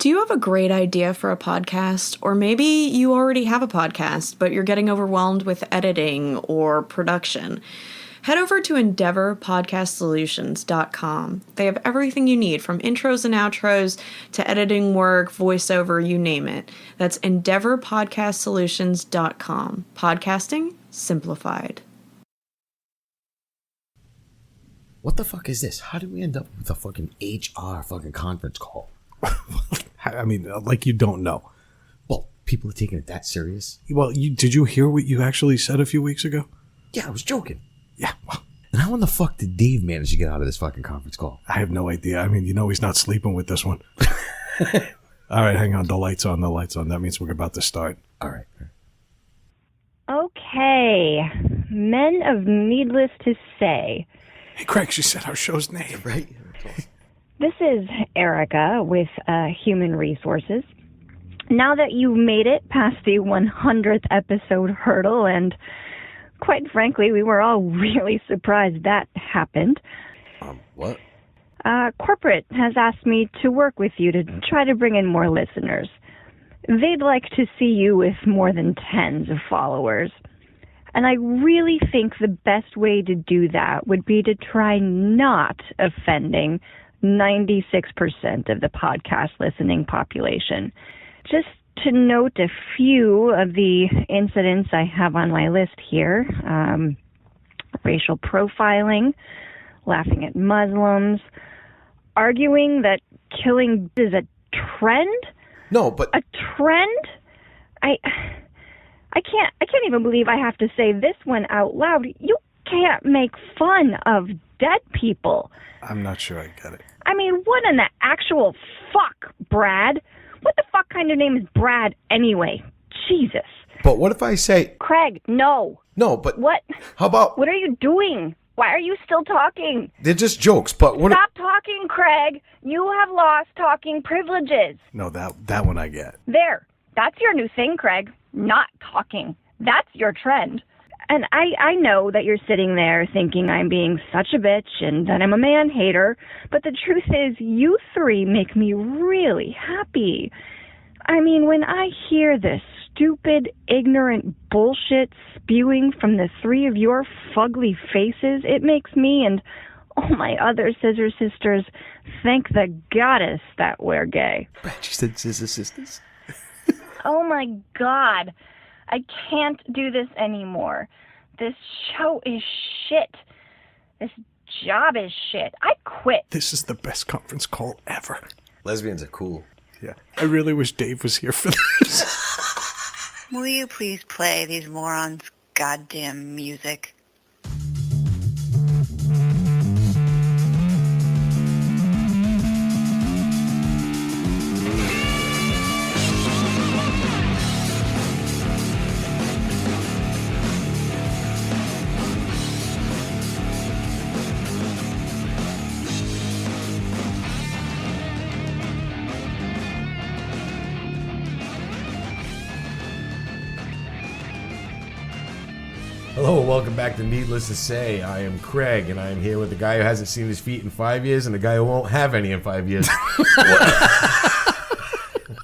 Do you have a great idea for a podcast? Or maybe you already have a podcast, but you're getting overwhelmed with editing or production? Head over to EndeavorPodcastSolutions.com. They have everything you need, from intros and outros to editing work, voiceover, you name it. That's EndeavorPodcastSolutions.com. Podcasting simplified. What the fuck is this? How did we end up with a fucking HR fucking conference call? I mean, like, you don't know. Well, people are taking it that serious? Well, did you hear what you actually said a few weeks ago? Yeah, I was joking. Yeah, well, And how in the fuck did Dave manage to get out of this fucking conference call? I have no idea. I mean, he's not sleeping with this one. All right, hang on. The light's on. That means we're about to start. All right. Okay. Men of Needless to Say. Hey, Craig, she said our show's name. Right? This is Erica with Human Resources. Now that you've made it past the 100th episode hurdle, and quite frankly, we were all really surprised that happened. What? Corporate has asked me to work with you to try to bring in more listeners. They'd like to see you with more than tens of followers. And I really think the best way to do that would be to try not offending 96% of the podcast listening population. Just to note a few of the incidents I have on my list here: racial profiling, laughing at Muslims, arguing that killing is a trend. No, but A trend? I can't even believe I have to say this one out loud. You can't make fun of dead people. I'm not sure I get it. I mean, what in the actual fuck, Brad? What the fuck kind of name is Brad anyway? Jesus. But what if I say... Craig, no. No, but... What? How about... What are you doing? Why are you still talking? They're just jokes, but what... Stop talking, Craig. You have lost talking privileges. No, that one I get. There. That's your new thing, Craig. Not talking. That's your trend. And I know that you're sitting there thinking I'm being such a bitch and that I'm a man-hater, but the truth is you three make me really happy. I mean, when I hear this stupid, ignorant bullshit spewing from the three of your fugly faces, it makes me and all my other scissor sisters thank the goddess that we're gay. She said scissor sisters? Oh my God. I can't do this anymore. This show is shit. This job is shit. I quit. This is the best conference call ever. Lesbians are cool. Yeah. I really wish Dave was here for this. Will you please play these morons' goddamn music? Hello, welcome back to Needless to Say. I am Craig, and I am here with the guy who hasn't seen his feet in 5 years and the guy who won't have any in 5 years.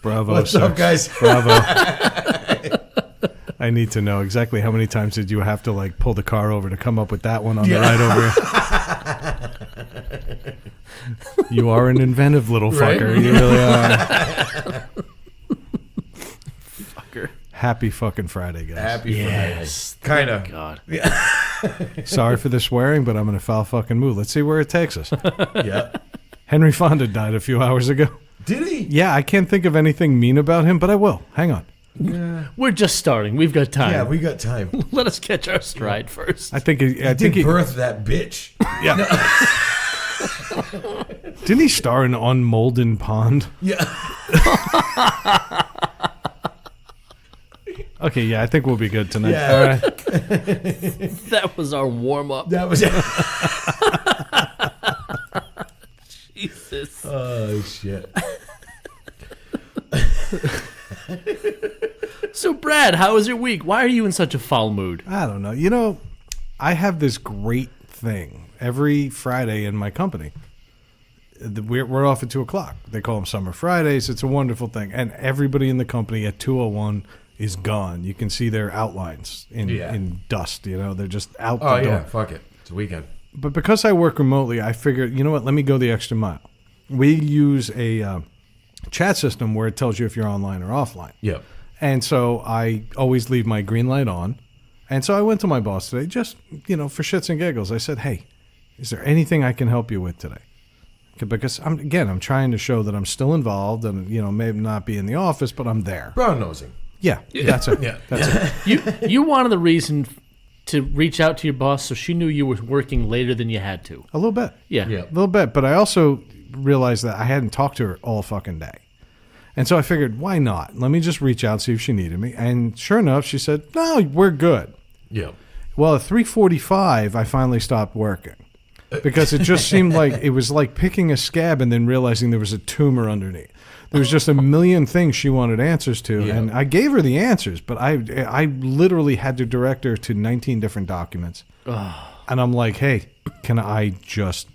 Bravo, What's sir. up, guys? Bravo. I need to know exactly how many times did you have to, like, pull the car over to come up with that one on the ride over here? You are an inventive little fucker. Right? You really are. Happy fucking Friday, guys. Happy Friday. Kind of. God. Sorry for the swearing, but I'm in a foul fucking mood. Let's see where it takes us. Yeah. Henry Fonda died a few hours ago. Did he? Yeah, I can't think of anything mean about him, but I will. Hang on. Yeah. We're just starting. We've got time. Yeah, we got time. Let us catch our stride first. I think he birth that bitch. Yeah. Didn't he star in On Molden Pond? Yeah. Okay, yeah, I think we'll be good tonight. Yeah. All right. That was our warm-up. That was it. Jesus. Oh, shit. So, Brad, how was your week? Why are you in such a foul mood? I don't know. You know, I have this great thing every Friday in my company. we're off at 2:00. They call them Summer Fridays. It's a wonderful thing. And everybody in the company at 2:01 is gone. You can see their outlines in dust. They're just out the door. Yeah, fuck it. It's a weekend. But because I work remotely, I figured, you know what? Let me go the extra mile. We use a chat system where it tells you if you're online or offline. Yep. And so I always leave my green light on. And so I went to my boss today, just, for shits and giggles. I said, hey, is there anything I can help you with today? Because I'm trying to show that I'm still involved and, maybe not be in the office, but I'm there. Brown nosing. Yeah, that's it. Yeah. That's it. You wanted the reason to reach out to your boss so she knew you were working later than you had to. A little bit. Yeah. Yeah. A little bit. But I also realized that I hadn't talked to her all fucking day. And so I figured, why not? Let me just reach out, see if she needed me. And sure enough, she said, no, we're good. Yeah. Well, at 3:45, I finally stopped working. Because it just seemed like it was like picking a scab and then realizing there was a tumor underneath. There was just a million things she wanted answers to, and I gave her the answers, but I literally had to direct her to 19 different documents. And I'm like, hey, can I just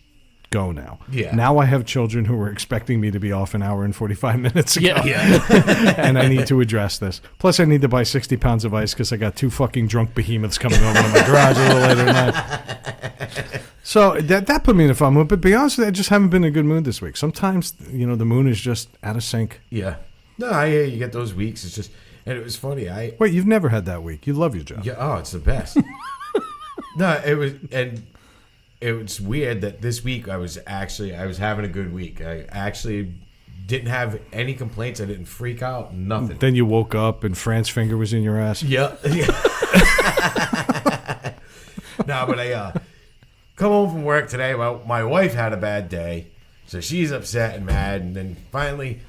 go now? Yeah. Now I have children who were expecting me to be off an hour and 45 minutes ago. Yeah. And I need to address this. Plus, I need to buy 60 pounds of ice because I got 2 fucking drunk behemoths coming over to my garage a little later tonight. So that put me in a fun mood. But to be honest with you, I just haven't been in a good mood this week. Sometimes, the moon is just out of sync. Yeah. No, I hear you get those weeks. It's just, and it was funny. Wait, you've never had that week. You love your job. Yeah. Oh, it's the best. No, it was weird that this week I was having a good week. I actually didn't have any complaints. I didn't freak out. Nothing. Then you woke up and Fran's finger was in your ass. Yeah. No, but I come home from work today. My wife had a bad day, so she's upset and mad. And then finally,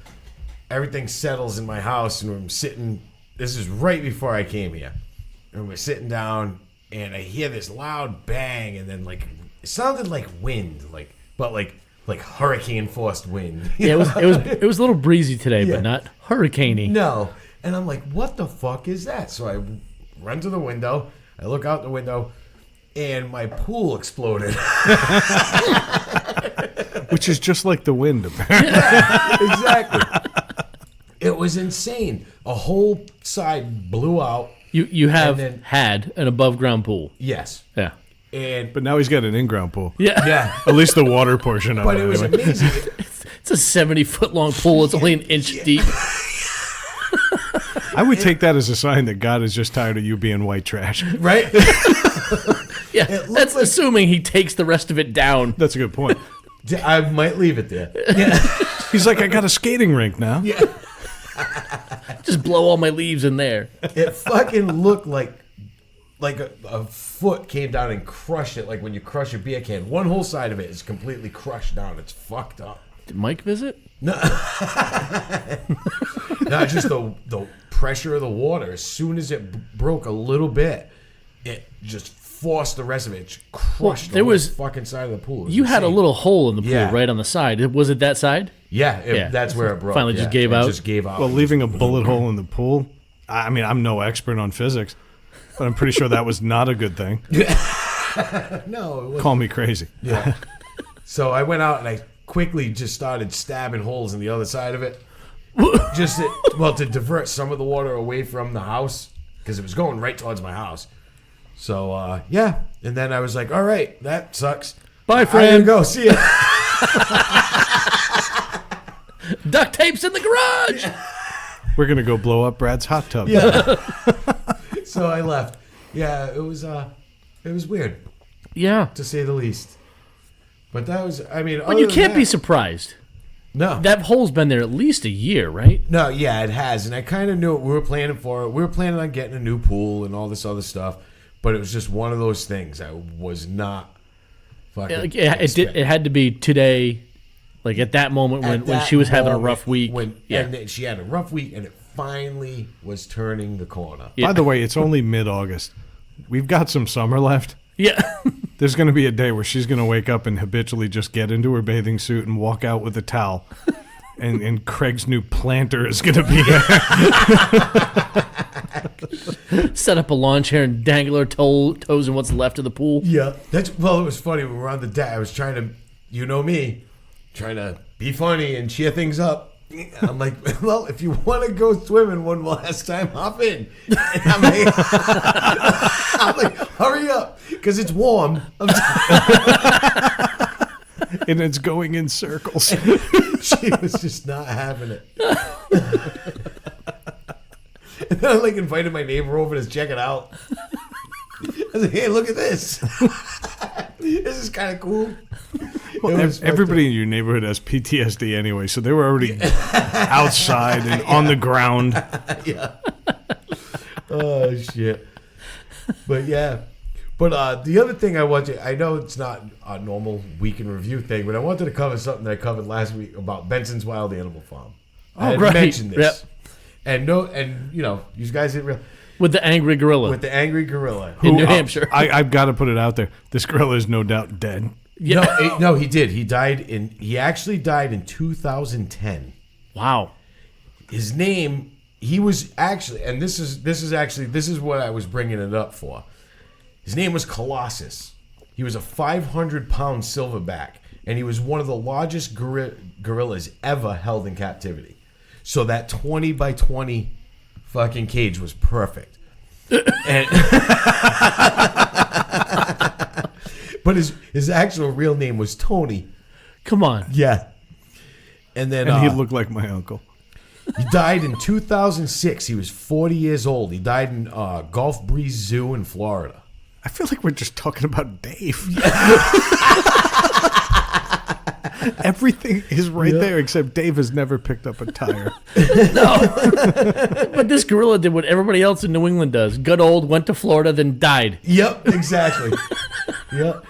everything settles in my house, and I'm sitting. This is right before I came here, and we're sitting down, and I hear this loud bang, and then it sounded like wind, but hurricane forced wind. Yeah, it was a little breezy today, but not hurricaney. No, and I'm like, what the fuck is that? So I run to the window. I look out the window. And my pool exploded. Which is just like the wind, apparently. Exactly. It was insane. A whole side blew out. You have had an above ground pool. Yes. Yeah. But now he's got an in-ground pool. Yeah. At least the water portion of But it. it was anyway. amazing. It's a 70-foot long pool. It's only an inch deep. I would take that as a sign that God is just tired of you being white trash. Right? Yeah, that's assuming he takes the rest of it down. That's a good point. I might leave it there. He's like, I got a skating rink now. Yeah. Just blow all my leaves in there. It fucking looked like a foot came down and crushed it, like when you crush a beer can. One whole side of it is completely crushed down. It's fucked up. Did Mike visit? No, just the pressure of the water. As soon as it broke a little bit, it just forced the rest of it. It crushed the whole fucking side of the pool. It was You had a insane. little hole in the pool Yeah. right on the side. Was it that side? Yeah, that's where it broke. Finally just gave It out? Just gave out. Well, leaving a bullet hole in the pool, I mean, I'm no expert on physics, but I'm pretty sure that was not a good thing. No, it wasn't. Call me crazy. Yeah. So I went out and I quickly just started stabbing holes in the other side of it. Just to divert some of the water away from the house because it was going right towards my house. So, yeah. And then I was like, all right, that sucks. Bye, I friend. gotta go. See ya. Duct tape's in the garage. We're going to go blow up Brad's hot tub. Yeah. So I left. Yeah, it was weird, Yeah. to say the least. But that was, I mean, But you can't be surprised. No. That hole's been there at least a year, right? No, yeah, it has. And I kind of knew it. We were planning for it. We were planning on getting a new pool and all this other stuff. But it was just one of those things I was not fucking It had to be today, like at that moment when she was having a rough week. And then she had a rough week, and it finally was turning the corner. Yeah. By the way, it's only mid-August. We've got some summer left. Yeah. There's going to be a day where she's going to wake up and habitually just get into her bathing suit and walk out with a towel. And Craig's new planter is going to be there. Set up a lawn chair and dangle her toes in what's left of the pool. Yeah. It was funny. We were on the deck. I was trying to, you know me, trying to be funny and cheer things up. I'm like, well, if you want to go swimming one last time, hop in. And I'm like, hurry up, because it's warm. And it's going in circles. She was just not having it. And then I like invited my neighbor over to check it out. I was like, hey, look at this. This is kind of cool. Well, everybody in your neighborhood has PTSD anyway, so they were already outside and on the ground. Yeah. Oh, shit. But yeah. But the other thing I know it's not a normal week in review thing, but I wanted to cover something that I covered last week about Benson's Wild Animal Farm. I had mentioned this. Yep. And you know, you guys didn't realize. With the angry gorilla. With the angry gorilla. In New Hampshire. I've got to put it out there. This gorilla is no doubt dead. Yeah. No, he did. He actually died in 2010. Wow. His name, he was actually, and this is what I was bringing it up for. His name was Colossus. He was a 500-pound silverback, and he was one of the largest gorillas ever held in captivity. So that 20 by 20 fucking cage was perfect. And but his actual real name was Tony. Come on. Yeah. And then And he looked like my uncle. he died in 2006. He was 40 years old. He died in Gulf Breeze Zoo in Florida. I feel like we're just talking about Dave. Everything is right there, except Dave has never picked up a tire. But this gorilla did what everybody else in New England does. Got old, went to Florida, then died. Yep, exactly. Yep.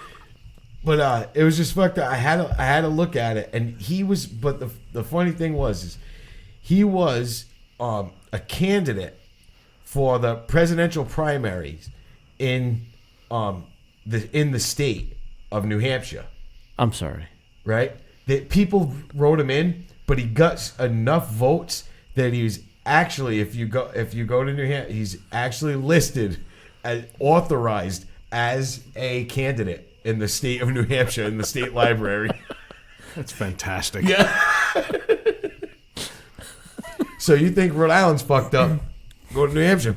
But it was just fucked up. I had to look at it, and he was. But the funny thing was he was a candidate for the presidential primaries in the state of New Hampshire. I'm sorry. Right? That people wrote him in, but he got enough votes that he was actually, if you go to New Hampshire, he's actually listed as authorized as a candidate in the state of New Hampshire in the state library. That's fantastic. Yeah. So you think Rhode Island's fucked up? Go to New Hampshire.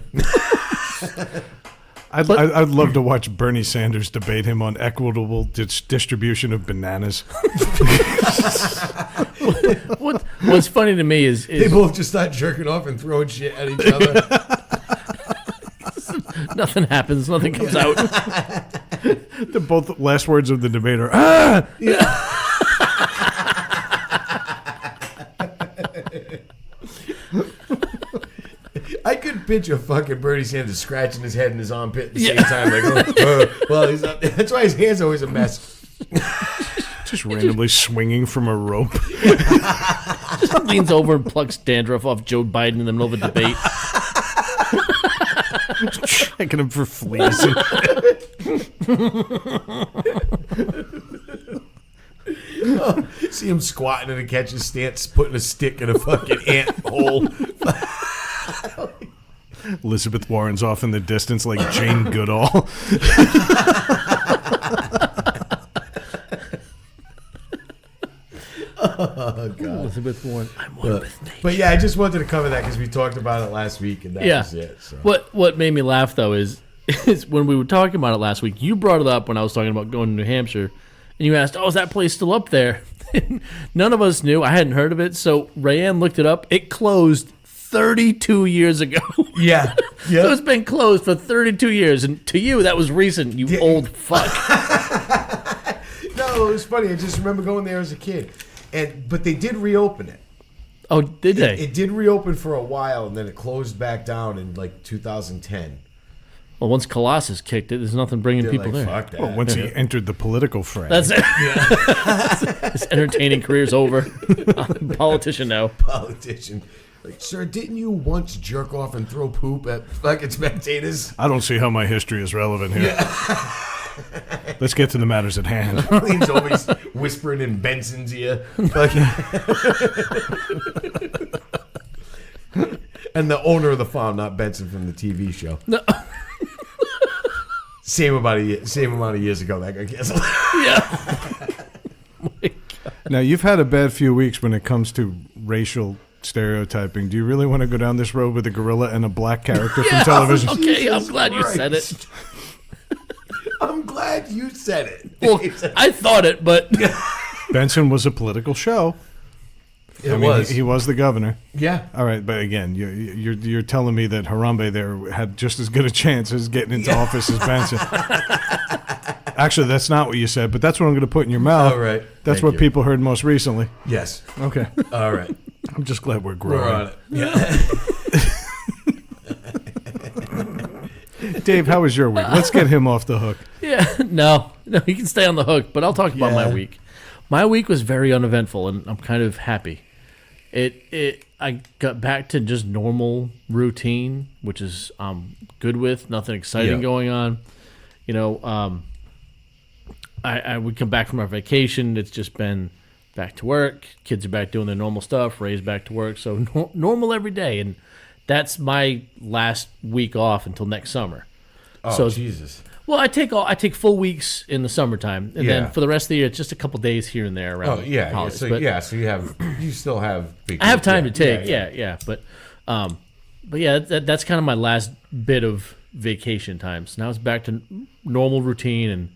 I'd love to watch Bernie Sanders debate him on equitable distribution of bananas. What's funny to me is they both just start jerking off and throwing shit at each other. nothing happens. Nothing comes out. The both last words of the debate are, ah! Yeah. I could picture fucking Bernie Sanders scratching his head in his armpit at the same time. Like, well, he's up there. That's why his hand's always a mess. Just randomly swinging from a rope. Just leans over and plucks dandruff off Joe Biden in the middle of a debate. Checking him for fleas. See him squatting in a catcher's stance, putting a stick in a fucking ant hole. Elizabeth Warren's off in the distance like Jane Goodall. Oh, God. Elizabeth Warren. I'm one with nature. But yeah, I just wanted to cover that because we talked about it last week, and that was it. So. What made me laugh, though, is when we were talking about it last week, you brought it up when I was talking about going to New Hampshire, and you asked, oh, is that place still up there? None of us knew. I hadn't heard of it, so Rayanne looked it up. It closed 32 years ago. Yeah. So it's been closed for 32 years, and to you, that was recent, you old fuck. No, it was funny. I just remember going there as a kid. But they did reopen it. Oh, did they? It did reopen for a while, and then it closed back down in like 2010. Well, once Colossus kicked it, there's nothing bringing They're people like, there. Fuck that. Well, once he entered the political fray. That's it. His entertaining career's over. I'm a politician now. Politician. Like, sir, didn't you once jerk off and throw poop at fucking spectators? I don't see how my history is relevant here. Yeah. Let's get to the matters at hand. He's always whispering in Benson's ear. And the owner of the farm, not Benson from the TV show. No. Same amount of years ago, that guy canceled. Yeah. Now, you've had a bad few weeks when it comes to racial stereotyping. Do you really want to go down this road with a gorilla and a black character from television? Okay, I'm glad you said it. I'm glad you said it. Well, I thought it, but Benson was a political show. It was. He was the governor. Yeah. All right, but again, you're telling me that Harambe there had just as good a chance as getting into office as Benson. Actually, that's not what you said, but that's what I'm going to put in your mouth. All right. That's Thank what you. people heard most recently. Yes. Okay. All right. I'm just glad we're growing. We're on it. Yeah. Dave, how was your week? Let's get him off the hook. yeah, no, he can stay on the hook. But I'll talk about my week. My week was very uneventful, and I'm kind of happy. I got back to just normal routine, which is good with. Nothing exciting going on. You know, I would come back from our vacation. It's just been back to work. Kids are back doing their normal stuff. Ray's back to work. So normal every day. And that's my last week off until next summer. Oh, so, Jesus. Well, I take full weeks in the summertime, and then for the rest of the year, it's just a couple days here and there around. holidays. So you still have. I have time to take. Yeah. But yeah, that's kind of my last bit of vacation time. So now it's back to normal routine, and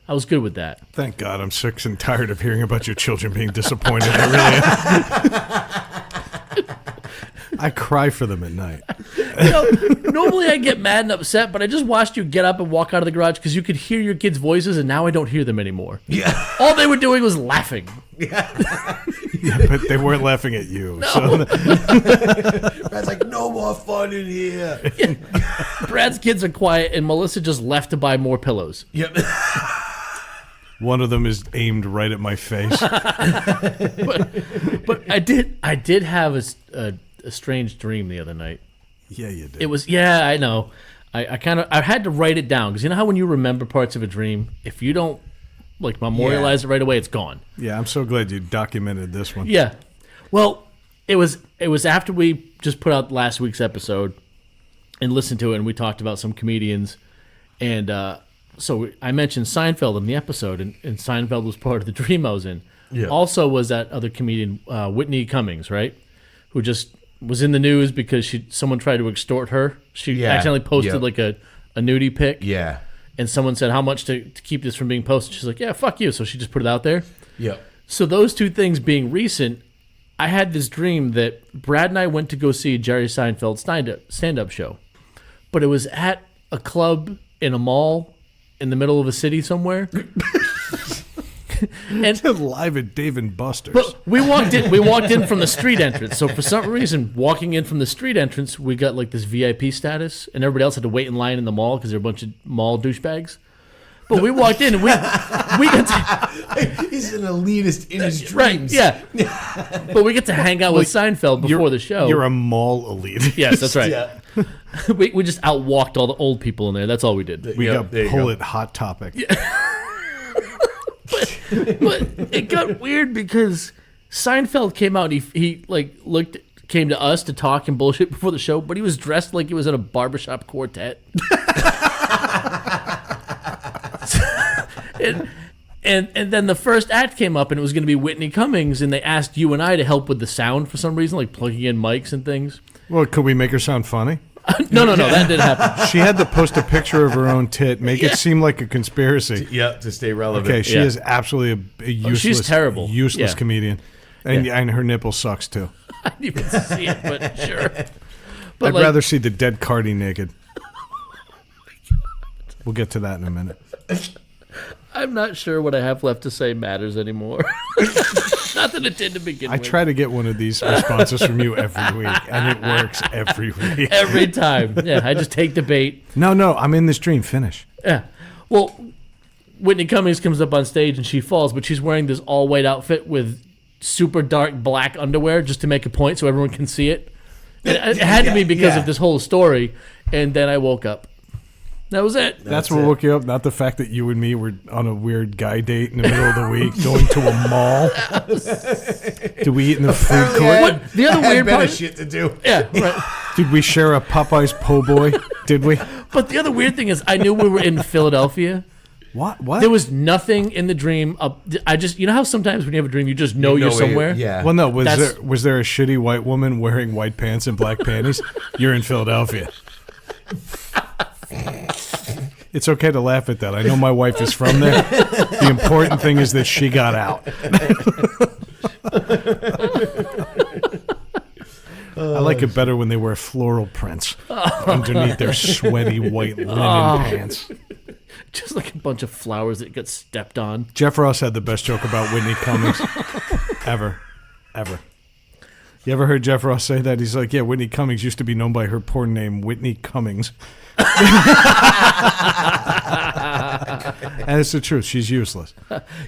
I was good with that. Thank God. I'm sick and tired of hearing about your children being disappointed. I really am. I cry for them at night. You know, normally I get mad and upset, but I just watched you get up and walk out of the garage because you could hear your kids' voices, and now I don't hear them anymore. Yeah. All they were doing was laughing. Yeah, but they weren't laughing at you. No. So Brad's like, no more fun in here. Yeah. Brad's kids are quiet, and Melissa just left to buy more pillows. Yep. one of them is aimed right at my face. But I did have a strange dream the other night. Yeah, you did. It was I know. I had to write it down because you know how when you remember parts of a dream, if you don't like memorialize it right away, it's gone. Yeah, I'm so glad you documented this one. Yeah. Well, it was after we just put out last week's episode and listened to it, and we talked about some comedians, and so I mentioned Seinfeld in the episode, and Seinfeld was part of the dream I was in. Yeah. Also was that other comedian, Whitney Cummings, right? Who just was in the news because someone tried to extort her. She accidentally posted like a nudie pic. Yeah. And someone said, how much to keep this from being posted? She's like, yeah, fuck you. So she just put it out there. Yeah. So those two things being recent, I had this dream that Brad and I went to go see Jerry Seinfeld's stand-up show. But it was at a club in a mall in the middle of a city somewhere. And live at Dave and Buster's. But we walked in from the street entrance. So for some reason, walking in from the street entrance, we got like this VIP status, and everybody else had to wait in line in the mall because they're a bunch of mall douchebags. But we walked in and we got to, he's an elitist in his right, dreams. yeah. But we get to hang out with Seinfeld before the show. You're a mall elite. Yes, that's right. Yeah. We just outwalked all the old people in there. That's all we did. We got there you pull go. it hot topic. But it got weird because Seinfeld came out and he came to us to talk and bullshit before the show, but he was dressed like he was in a barbershop quartet. And then the first act came up and it was going to be Whitney Cummings, and they asked you and I to help with the sound for some reason, like plugging in mics and things. Well, could we make her sound funny? No, that didn't happen. She had to post a picture of her own tit, make it seem like a conspiracy. Yep, to stay relevant. Okay, she is absolutely a useless, she's terrible. useless Yeah. comedian. And her nipple sucks, too. I didn't even see it, but sure. But I'd rather see the dead Cardi naked. We'll get to that in a minute. I'm not sure what I have left to say matters anymore. Not that it did to begin I with. try to get one of these responses from you every week, and it works every week. Every time. Yeah, I just take the bait. No, I'm in this dream. Finish. Yeah. Well, Whitney Cummings comes up on stage and she falls, but she's wearing this all-white outfit with super dark black underwear just to make a point so everyone can see it. And it had to be because of this whole story, and then I woke up. That was it. That's what woke you up, not the fact that you and me were on a weird guy date in the middle of the week going to a mall. Did we eat in the food court? What? The other weird better part. shit to do. Yeah, right. Did we share a Popeye's po' boy? Did we? But the other weird thing is I knew we were in Philadelphia, What? There was nothing in the dream. I just, you know how sometimes when you have a dream, you just know you're somewhere? Yeah. Well, no. Was there a shitty white woman wearing white pants and black panties? You're in Philadelphia. It's okay to laugh at that. I know my wife is from there. The important thing is that she got out. I like it better when they wear floral prints underneath their sweaty white linen pants. Just like a bunch of flowers that got stepped on. Jeff Ross had the best joke about Whitney Cummings ever. You ever heard Jeff Ross say that? He's like, yeah, Whitney Cummings used to be known by her porn name, Whitney Cummings. And it's the truth. She's useless.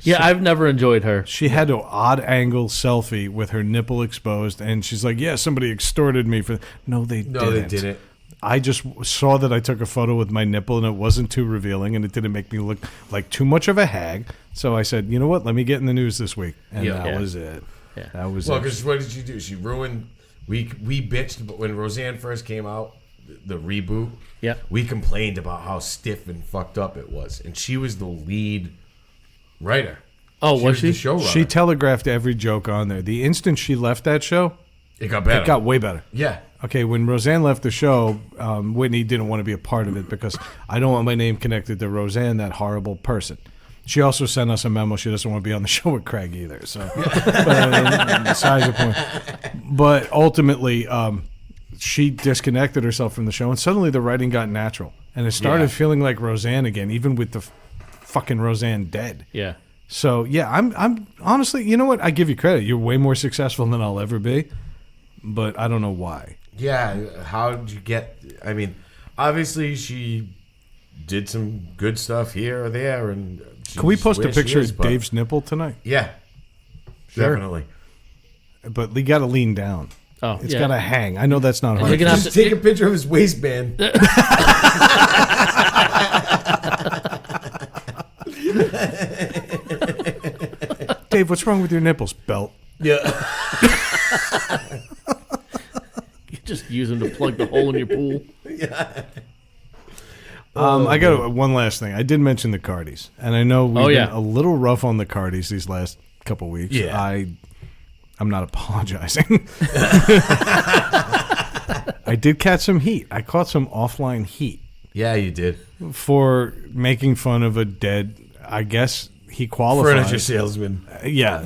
Yeah, I've never enjoyed her. She had an odd angle selfie with her nipple exposed, and she's like, yeah, somebody extorted me for... No, they didn't. I just saw that I took a photo with my nipple, and it wasn't too revealing, and it didn't make me look like too much of a hag. So I said, you know what? Let me get in the news this week. And that was it. Yeah. That was Well, it. because what did she do? She ruined... We bitched, but when Roseanne first came out, the reboot, yeah, we complained about how stiff and fucked up it was. And she was the lead writer. Oh, was she? The showrunner. She telegraphed every joke on there. The instant she left that show, it got better. It got way better. Yeah. Okay, when Roseanne left the show, Whitney didn't want to be a part of it because I don't want my name connected to Roseanne, that horrible person. She also sent us a memo. She doesn't want to be on the show with Craig either. So, besides the point. But ultimately, she disconnected herself from the show, and suddenly the writing got natural, and it started feeling like Roseanne again, even with the fucking Roseanne dead. Yeah. So yeah, I'm honestly, you know what? I give you credit. You're way more successful than I'll ever be, but I don't know why. Yeah. How did you get? I mean, obviously she did some good stuff here or there, and can we post a picture of Dave's nipple tonight? Yeah. Sure. Definitely. But you got to lean down. Oh, it's got to hang. I know that's not hard. You're gonna have Just take a picture of his waistband. Dave, what's wrong with your nipples? Belt. Yeah. You just use them to plug the hole in your pool. Yeah. I got one last thing. I did mention the Cardis, and I know we've been a little rough on the Cardis these last couple weeks. Yeah. I'm not apologizing. I did catch some heat. I caught some offline heat. Yeah, you did. For making fun of a dead, I guess he qualified. Furniture salesman. Yeah.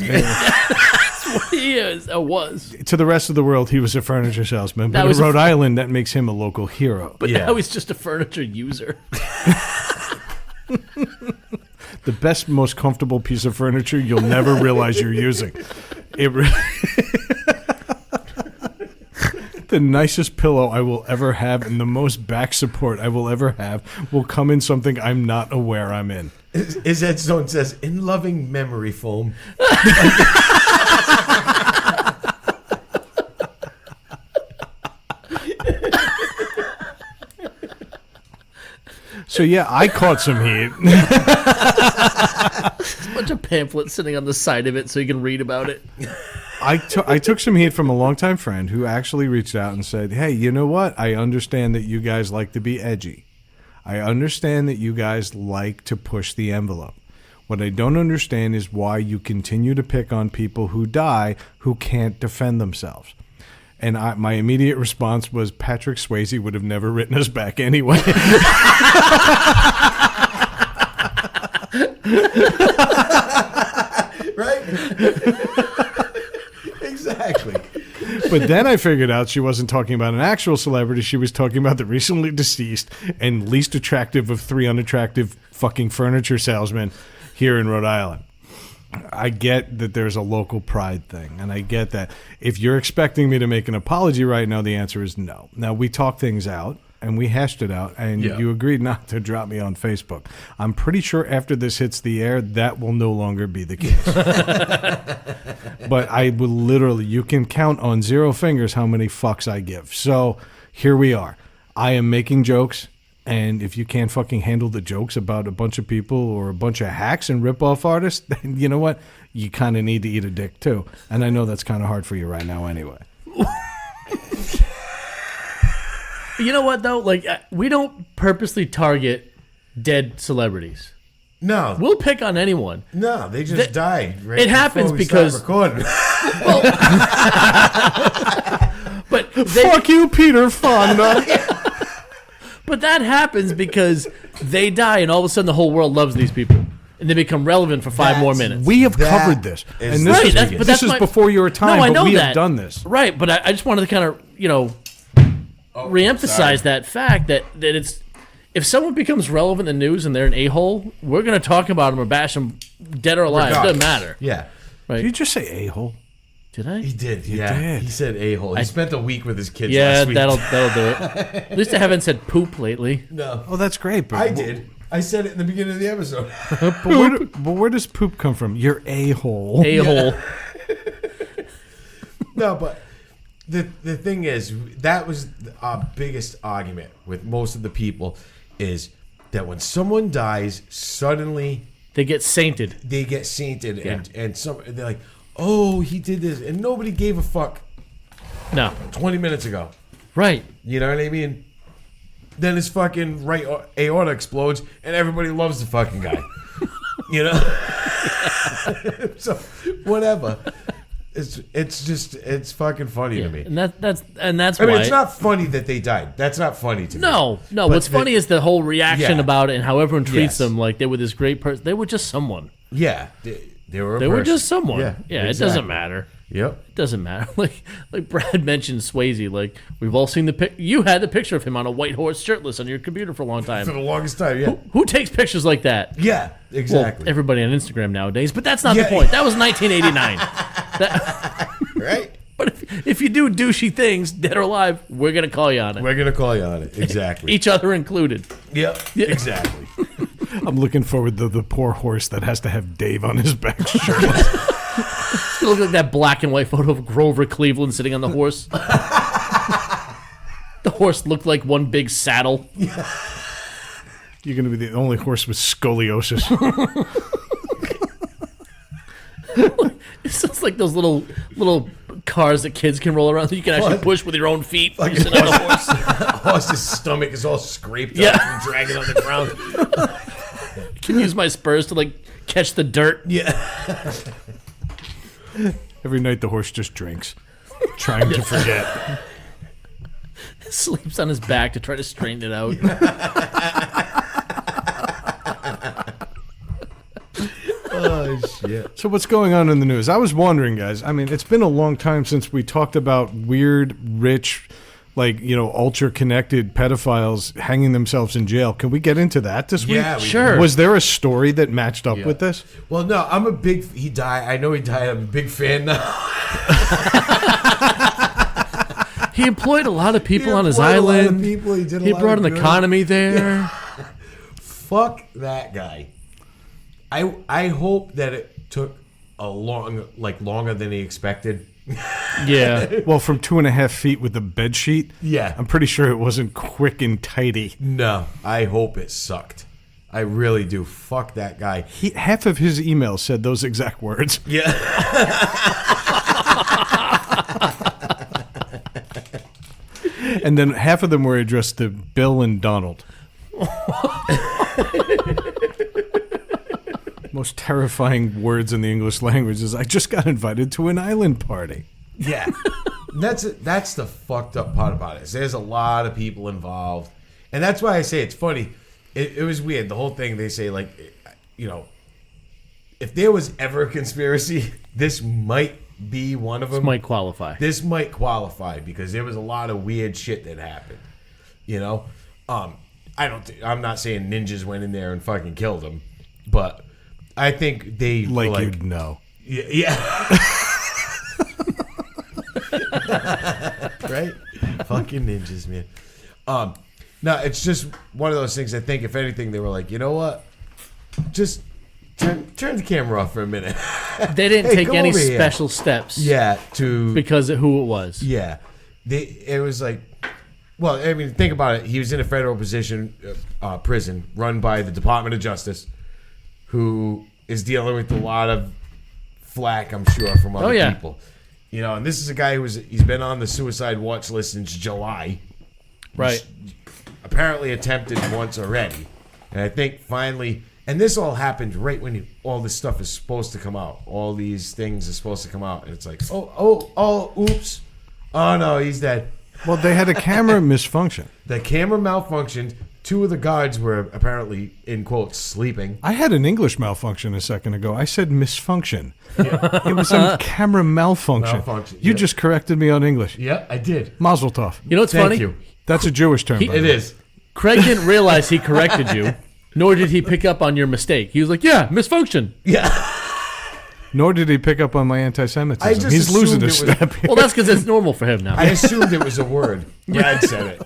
He is. Was. To the rest of the world, he was a furniture salesman. But in Rhode Island, that makes him a local hero. But now he's just a furniture user. The best, most comfortable piece of furniture you'll never realize you're using. The nicest pillow I will ever have and the most back support I will ever have will come in something I'm not aware I'm in. His headstone says, "In loving memory foam." So yeah, I caught some heat. There's a bunch of pamphlets sitting on the side of it so you can read about it. I took some heat from a longtime friend who actually reached out and said, hey, you know what? I understand that you guys like to be edgy. I understand that you guys like to push the envelope. What I don't understand is why you continue to pick on people who die who can't defend themselves. And my immediate response was, Patrick Swayze would have never written us back anyway. Right? Exactly. But then I figured out she wasn't talking about an actual celebrity. She was talking about the recently deceased and least attractive of three unattractive fucking furniture salesmen here in Rhode Island. I get that there's a local pride thing, and I get that. If you're expecting me to make an apology right now, the answer is no. Now, we talked things out, and we hashed it out, and you agreed not to drop me on Facebook. I'm pretty sure after this hits the air, that will no longer be the case. But I will literally, you can count on 0 fingers how many fucks I give. So here we are. I am making jokes. And if you can't fucking handle the jokes about a bunch of people or a bunch of hacks and rip-off artists, then you know what? You kind of need to eat a dick, too. And I know that's kind of hard for you right now anyway. You know what, though? Like, we don't purposely target dead celebrities. No. We'll pick on anyone. No, they just died. Right it happens before we because- start recording. But Fuck you, Peter Fonda. But that happens because they die, and all of a sudden the whole world loves these people, and they become relevant for 5 more minutes. We have That covered this, is and this Right, is that's- but this that's is my- before your time. No, I but know we that. have done this. Right, but I just wanted to kind of, reemphasize that fact that it's if someone becomes relevant in the news and they're an a-hole, we're going to talk about them or bash them dead or alive. It doesn't matter. Yeah. Did you just say a-hole? Did I? He did. Yeah. did. He said a-hole. He spent a week with his kids Yeah, last week. that'll do it. At least I haven't said poop lately. No. Oh, that's great. But I did. I said it in the beginning of the episode. But where does poop come from? You're a-hole. A-hole. No, but the thing is, that was our biggest argument with most of the people is that when someone dies, suddenly They get sainted. they get sainted Yeah. and they're like, oh, he did this. And nobody gave a fuck No. 20 minutes ago. Right. You know what I mean? Then his fucking right aorta explodes and everybody loves the fucking guy. You know? So, whatever. It's fucking funny to me. And that's I why. mean, it's not funny that they died. That's not funny to me. No. But What's funny is the whole reaction Yeah. about it and how everyone treats Yes. them like they were this great person. They were just someone. Yeah, they were. They were just someone. Yeah, It exactly. doesn't matter. Yep. It doesn't matter. Like Brad mentioned Swayze. Like we've all seen the pic. You had the picture of him on a white horse, shirtless, on your computer for a long For time. the longest time, yeah. Who takes pictures like that? Yeah, exactly. Well, everybody on Instagram nowadays. But that's not Yeah. the point. That was 1989. Right? But if you do douchey things, dead or alive, we're gonna call you on it. We're going to call you on it. Exactly. Each other included. Yep. Exactly. I'm looking forward to the poor horse that has to have Dave on his back shirtless. It's gonna look like that black and white photo of Grover Cleveland sitting on the horse. The horse looked like one big saddle. You're going to be the only horse with scoliosis. It sounds like those little cars that kids can roll around that you can actually What? push with your own feet. Like You sit on a horse. horse's stomach is all scraped Yeah. up and dragging on the ground. Can use my spurs to catch the dirt. Yeah. Every night the horse just drinks, trying to forget. Sleeps on his back to try to straighten it out. Oh, shit. So what's going on in the news? I was wondering, guys. I mean, it's been a long time since we talked about weird, rich, ultra-connected pedophiles hanging themselves in jail. Can we get into that this week? Yeah, we Sure. Was there a story that matched up with this? Well, no, I'm a big. He died. I know he died. I'm a big fan now. He employed a lot of people He on his employed a lot of island. people. He did a He lot brought of an good. economy there. Fuck that guy. I hope that it took longer than he expected. Yeah. Well, from 2.5 feet with the bed sheet. Yeah. I'm pretty sure it wasn't quick and tidy. No, I hope it sucked. I really do. Fuck that guy. Half of his emails said those exact words. Yeah. And then half of them were addressed to Bill and Donald. Most terrifying words in the English language is, I just got invited to an island party. Yeah. That's the fucked up part about it. Is there's a lot of people involved. And that's why I say it's funny. It was weird. The whole thing, they say, if there was ever a conspiracy, this might be one of them. Might qualify. This might qualify because there was a lot of weird shit that happened. You know? I'm not saying ninjas went in there and fucking killed him, but I think they Like you'd know. Yeah. Right? Fucking ninjas, man. No, it's just one of those things. I think if anything, they were like, you know what? Just turn the camera off for a minute. They didn't Hey, take come any over here. special steps. Yeah, Because of who it was. Yeah, it was like, well, I mean, think about it. He was in a federal prison run by the Department of Justice, who is dealing with a lot of flack, I'm sure, from other people. You know, and this is a guy he's been on the suicide watch list since July. Right. Apparently attempted once already, and I think finally And this all happened right when all this stuff is supposed to come out. All these things are supposed to come out. And it's like, oops. Oh, no, he's dead. Well, they had a camera misfunction. The camera malfunctioned. 2 of the guards were apparently, in quotes, sleeping. I had an English malfunction a second ago. I said misfunction. Yeah. It was a camera malfunction. You just corrected me on English. Yeah, I did. Mazel tov. You know what's funny? You. That's a Jewish term. It is. Craig didn't realize he corrected you, nor did he pick up on your mistake. He was like, yeah, misfunction. Yeah. Nor did he pick up on my anti-Semitism. I just He's losing a assumed it step. Well, that's because it's normal for him now. I assumed it was a word. Brad said it.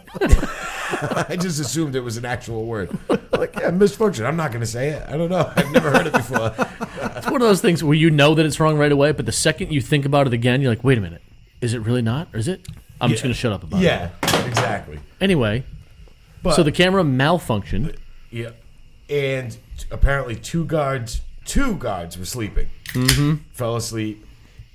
I just assumed it was an actual word. Like, yeah, misfunction. I'm not going to say it. I don't know. I've never heard it before. It's one of those things where you know that it's wrong right away, but the second you think about it again, you're like, wait a minute. Is it really not? Or is it? I'm just going to shut up about it. Yeah, exactly. Anyway, so the camera malfunctioned. Yeah. And apparently 2 guards were sleeping. Mm-hmm. Fell asleep.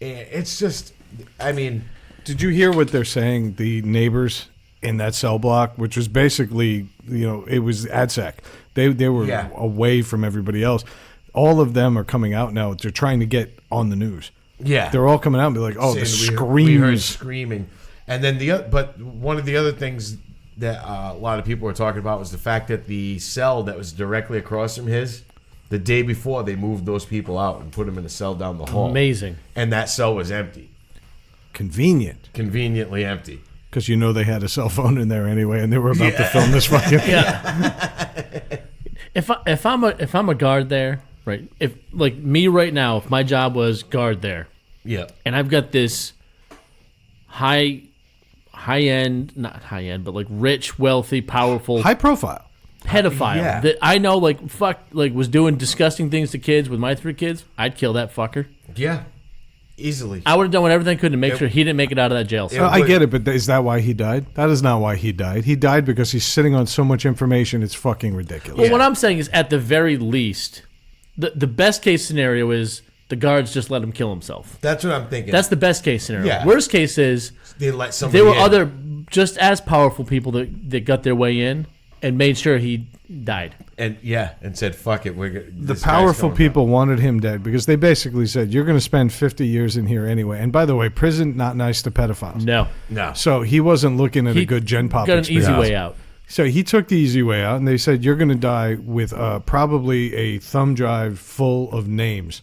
And it's just, I mean. Did you hear what they're saying, the neighbors in that cell block, which was basically, it was AdSec. They were away from everybody else. All of them are coming out now. They're trying to get on the news. Yeah. They're all coming out and be like, oh, the screams. We heard screaming. And then but one of the other things that a lot of people were talking about was the fact that the cell that was directly across from his, the day before, they moved those people out and put them in a cell down the hall. Amazing. And that cell was empty. Conveniently empty. Because they had a cell phone in there anyway, and they were about to film this fucking. Yeah. If I'm a guard there, right? If like me right now, if my job was guard there, yeah, and I've got this high end, not high end, but like rich, wealthy, powerful, high profile pedophile that I know was doing disgusting things to kids with my 3 kids, I'd kill that fucker. Yeah. Easily. I would have done everything I could to make sure he didn't make it out of that jail cell. I get it, but is that why he died? That is not why he died. He died because he's sitting on so much information, it's fucking ridiculous. Well, what I'm saying is, at the very least, the best case scenario is the guards just let him kill himself. That's what I'm thinking. That's the best case scenario. Yeah. Worst case is they let somebody there were in. other just as powerful people that got their way in and made sure he died. And said, fuck it. The powerful people wanted him dead because they basically said, you're going to spend 50 years in here anyway. And by the way, prison, not nice to pedophiles. No. So he wasn't looking at a good gen pop got experience. an easy way out. So he took the easy way out, and they said, you're going to die with probably a thumb drive full of names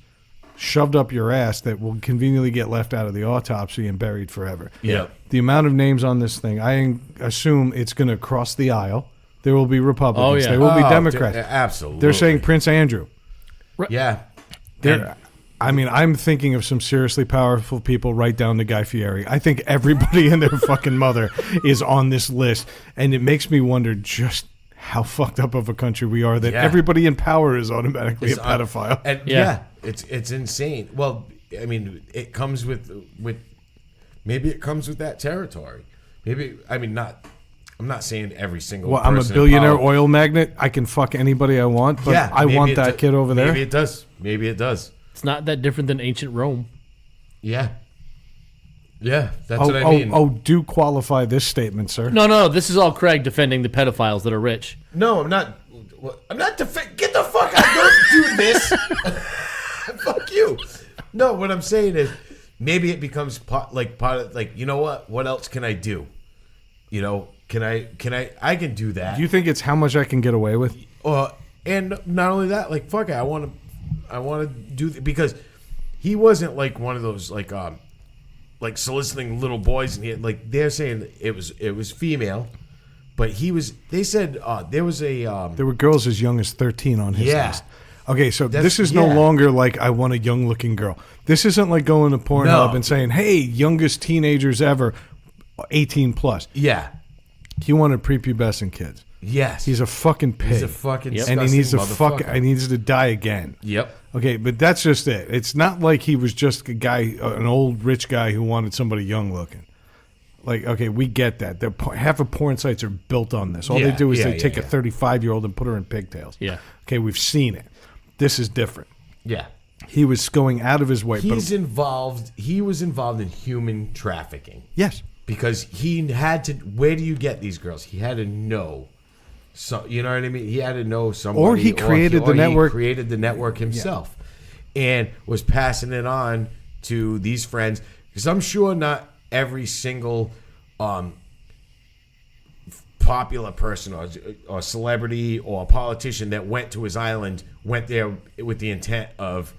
shoved up your ass that will conveniently get left out of the autopsy and buried forever. Yeah. The amount of names on this thing, I assume it's going to cross the aisle. There will be Republicans. Oh, yeah. There will be Democrats. Absolutely. They're saying Prince Andrew. Yeah. I'm thinking of some seriously powerful people right down to Guy Fieri. I think everybody and their fucking mother is on this list, and it makes me wonder just how fucked up of a country we are that everybody in power is automatically a pedophile. It's insane. Well, I mean, it comes with maybe it comes with that territory. Maybe I'm not saying every single person. I'm a billionaire oil magnate. I can fuck anybody I want, but I want that kid over there. Maybe it does. It's not that different than ancient Rome. Yeah. Yeah, that's what I mean. Do qualify this statement, sir. No, this is all Craig defending the pedophiles that are rich. No, I'm not. Get the fuck out. Don't do this. Fuck you. No, what I'm saying is maybe it becomes part of, you know what? What else can I do? I can do that. Do you think it's how much I can get away with? And not only that, like I want to do because he wasn't like one of those like soliciting little boys, and they're saying it was female, but he was. They said there were girls as young as 13 on his list. Okay, so this is no longer like I want a young looking girl. This isn't like going to Pornhub and saying, hey, youngest teenagers ever, 18 plus. Yeah. He wanted prepubescent kids. Yes. He a fucking pig. He's a fucking disgusting and he needs motherfucker. He needs to die again. Yep. Okay, but that's just it. It's not like he was just a guy, an old rich guy who wanted somebody young looking. Like, okay, we get that. Half of porn sites are built on this. All they do is they take a 35-year-old and put her in pigtails. Yeah. Okay, we've seen it. This is different. Yeah. He was going out of his way. He was involved in human trafficking. Yes. Because he had to. Where do you get these girls? He had to know So you know what I mean? He had to know somebody, Or he created the network. He created the network himself, and was passing it on to these friends. Because I'm sure not every single popular person or celebrity or politician that went to his island went there with the intent of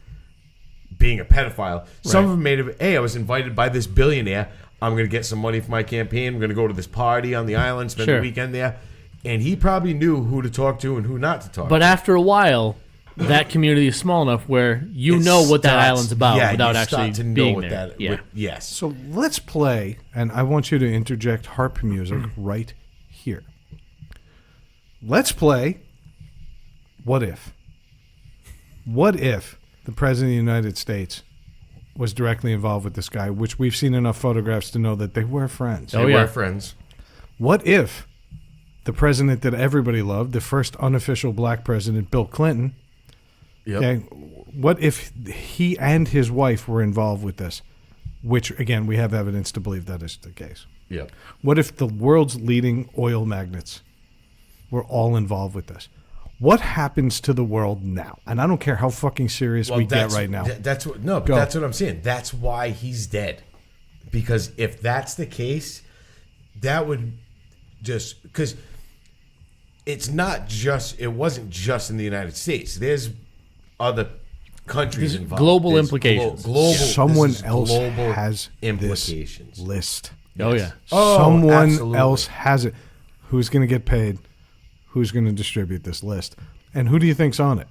being a pedophile. Right. Some of them made it. Hey, I was invited by this billionaire. I'm going to get some money for my campaign. I'm going to go to this party on the island, spend the weekend there. And he probably knew who to talk to and who not to talk to. But after a while, that community is small enough where you know what that island's about without actually being there. Yes. So let's play, and I want you to interject harp music right here. Let's play What If? What if the President of the United States was directly involved with this guy, which we've seen enough photographs to know that they were friends. They were friends. What if the president that everybody loved, the first unofficial black president, Bill Clinton, okay, what if he and his wife were involved with this? Which, again, we have evidence to believe that is the case. Yep. What if the world's leading oil magnates were all involved with this? What happens to the world now? And I don't care how fucking serious we get right now. That's what I'm saying. That's why he's dead. Because if that's the case, that would just because it wasn't just in the United States. There's other countries involved. Global implications. Someone else has implications. This list. Oh yeah. Someone else has it. Who's going to get paid? Who's going to distribute this list? And who do you think's on it?